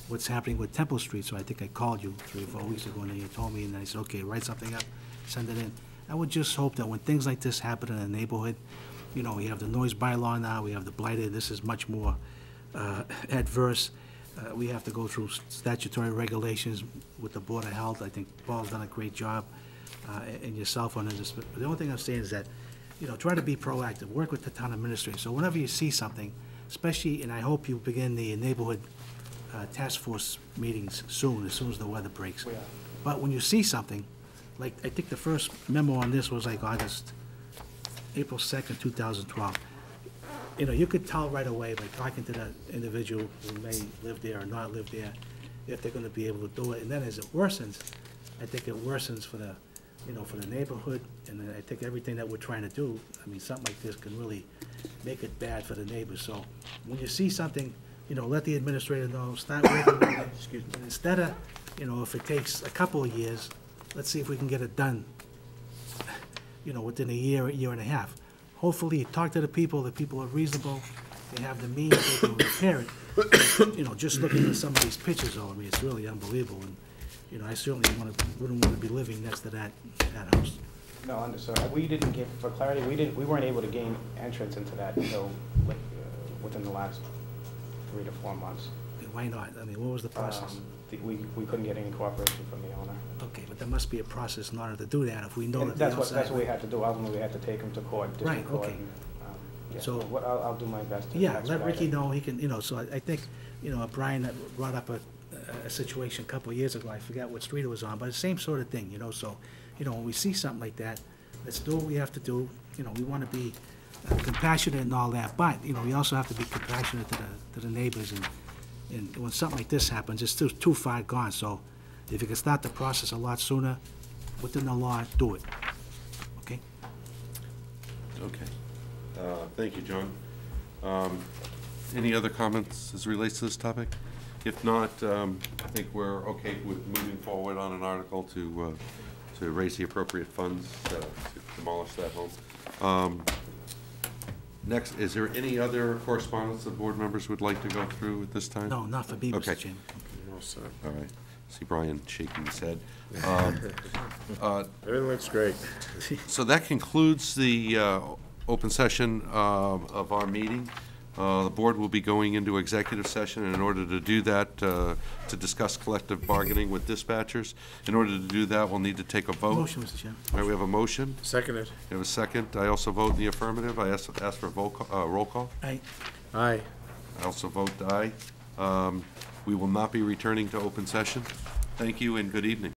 what's happening with Temple Street, so I think I called you 3 or 4 weeks ago, and then you told me, and I said, okay, write something up, send it in. I would just hope that when things like this happen in a neighborhood, you know, we have the noise bylaw now, we have the blighted, this is much more adverse. We have to go through statutory regulations with the Board of Health. I think Paul's done a great job, and yourself on this. But the only thing I'm saying is that, you know, try to be proactive, work with the town administrator. So whenever you see something, especially, and I hope you begin the neighborhood task force meetings soon as the weather breaks. Yeah. But when you see something, like, I think the first memo on this was like April 2nd, 2012. You know, you could tell right away by talking to the individual who may live there or not live there, if they're gonna be able to do it. And then as it worsens, I think it worsens for the for the neighborhood, and I think everything that we're trying to do, I mean, something like this can really make it bad for the neighbors. So when you see something, let the administrator know, start working on it. Excuse me. And instead of, if it takes a couple of years, let's see if we can get it done, within a year and a half. Hopefully, talk to the people are reasonable, they have the means, they can repair it. Just looking at some of these pictures, though, I mean, it's really unbelievable, and, I certainly wouldn't want to be living next to that house. No, understood. We didn't get, for clarity, we weren't able to gain entrance into that until, like, within the last 3 to 4 months. And why not? I mean, what was the process? We couldn't get any cooperation from the owner. Okay, but there must be a process in order to do that, if we know that the That's outside... what we had to do. Ultimately, we had to take him to court, district court. Right, okay. and, yeah, So- I'll do my best to Yeah, let expedite Ricky it. know, he can, so I think, Brian brought up a situation a couple of years ago, I forgot what street it was on, but the same sort of thing, so, when we see something like that, let's do what we have to do, we want to be compassionate and all that, but, we also have to be compassionate to the neighbors, and when something like this happens, it's too far gone, so if you can start the process a lot sooner, within the law, do it, okay? Okay. Thank you, John. Any other comments as it relates to this topic? If not, I think we're okay with moving forward on an article to raise the appropriate funds to demolish that home. Next, is there any other correspondence the board members would like to go through at this time? No, not for me, Okay. Mr. Chairman. All right. See Brian shaking his head. Everything looks great. So that concludes the open session of our meeting. The board will be going into executive session, and in order to do that, to discuss collective bargaining with dispatchers. In order to do that, we'll need to take a vote. Motion, Mr. Chairman. All right, we have a motion. Seconded. We have a second. I also vote in the affirmative. I ask for a roll call. Aye. Aye. I also vote aye. We will not be returning to open session. Thank you and good evening.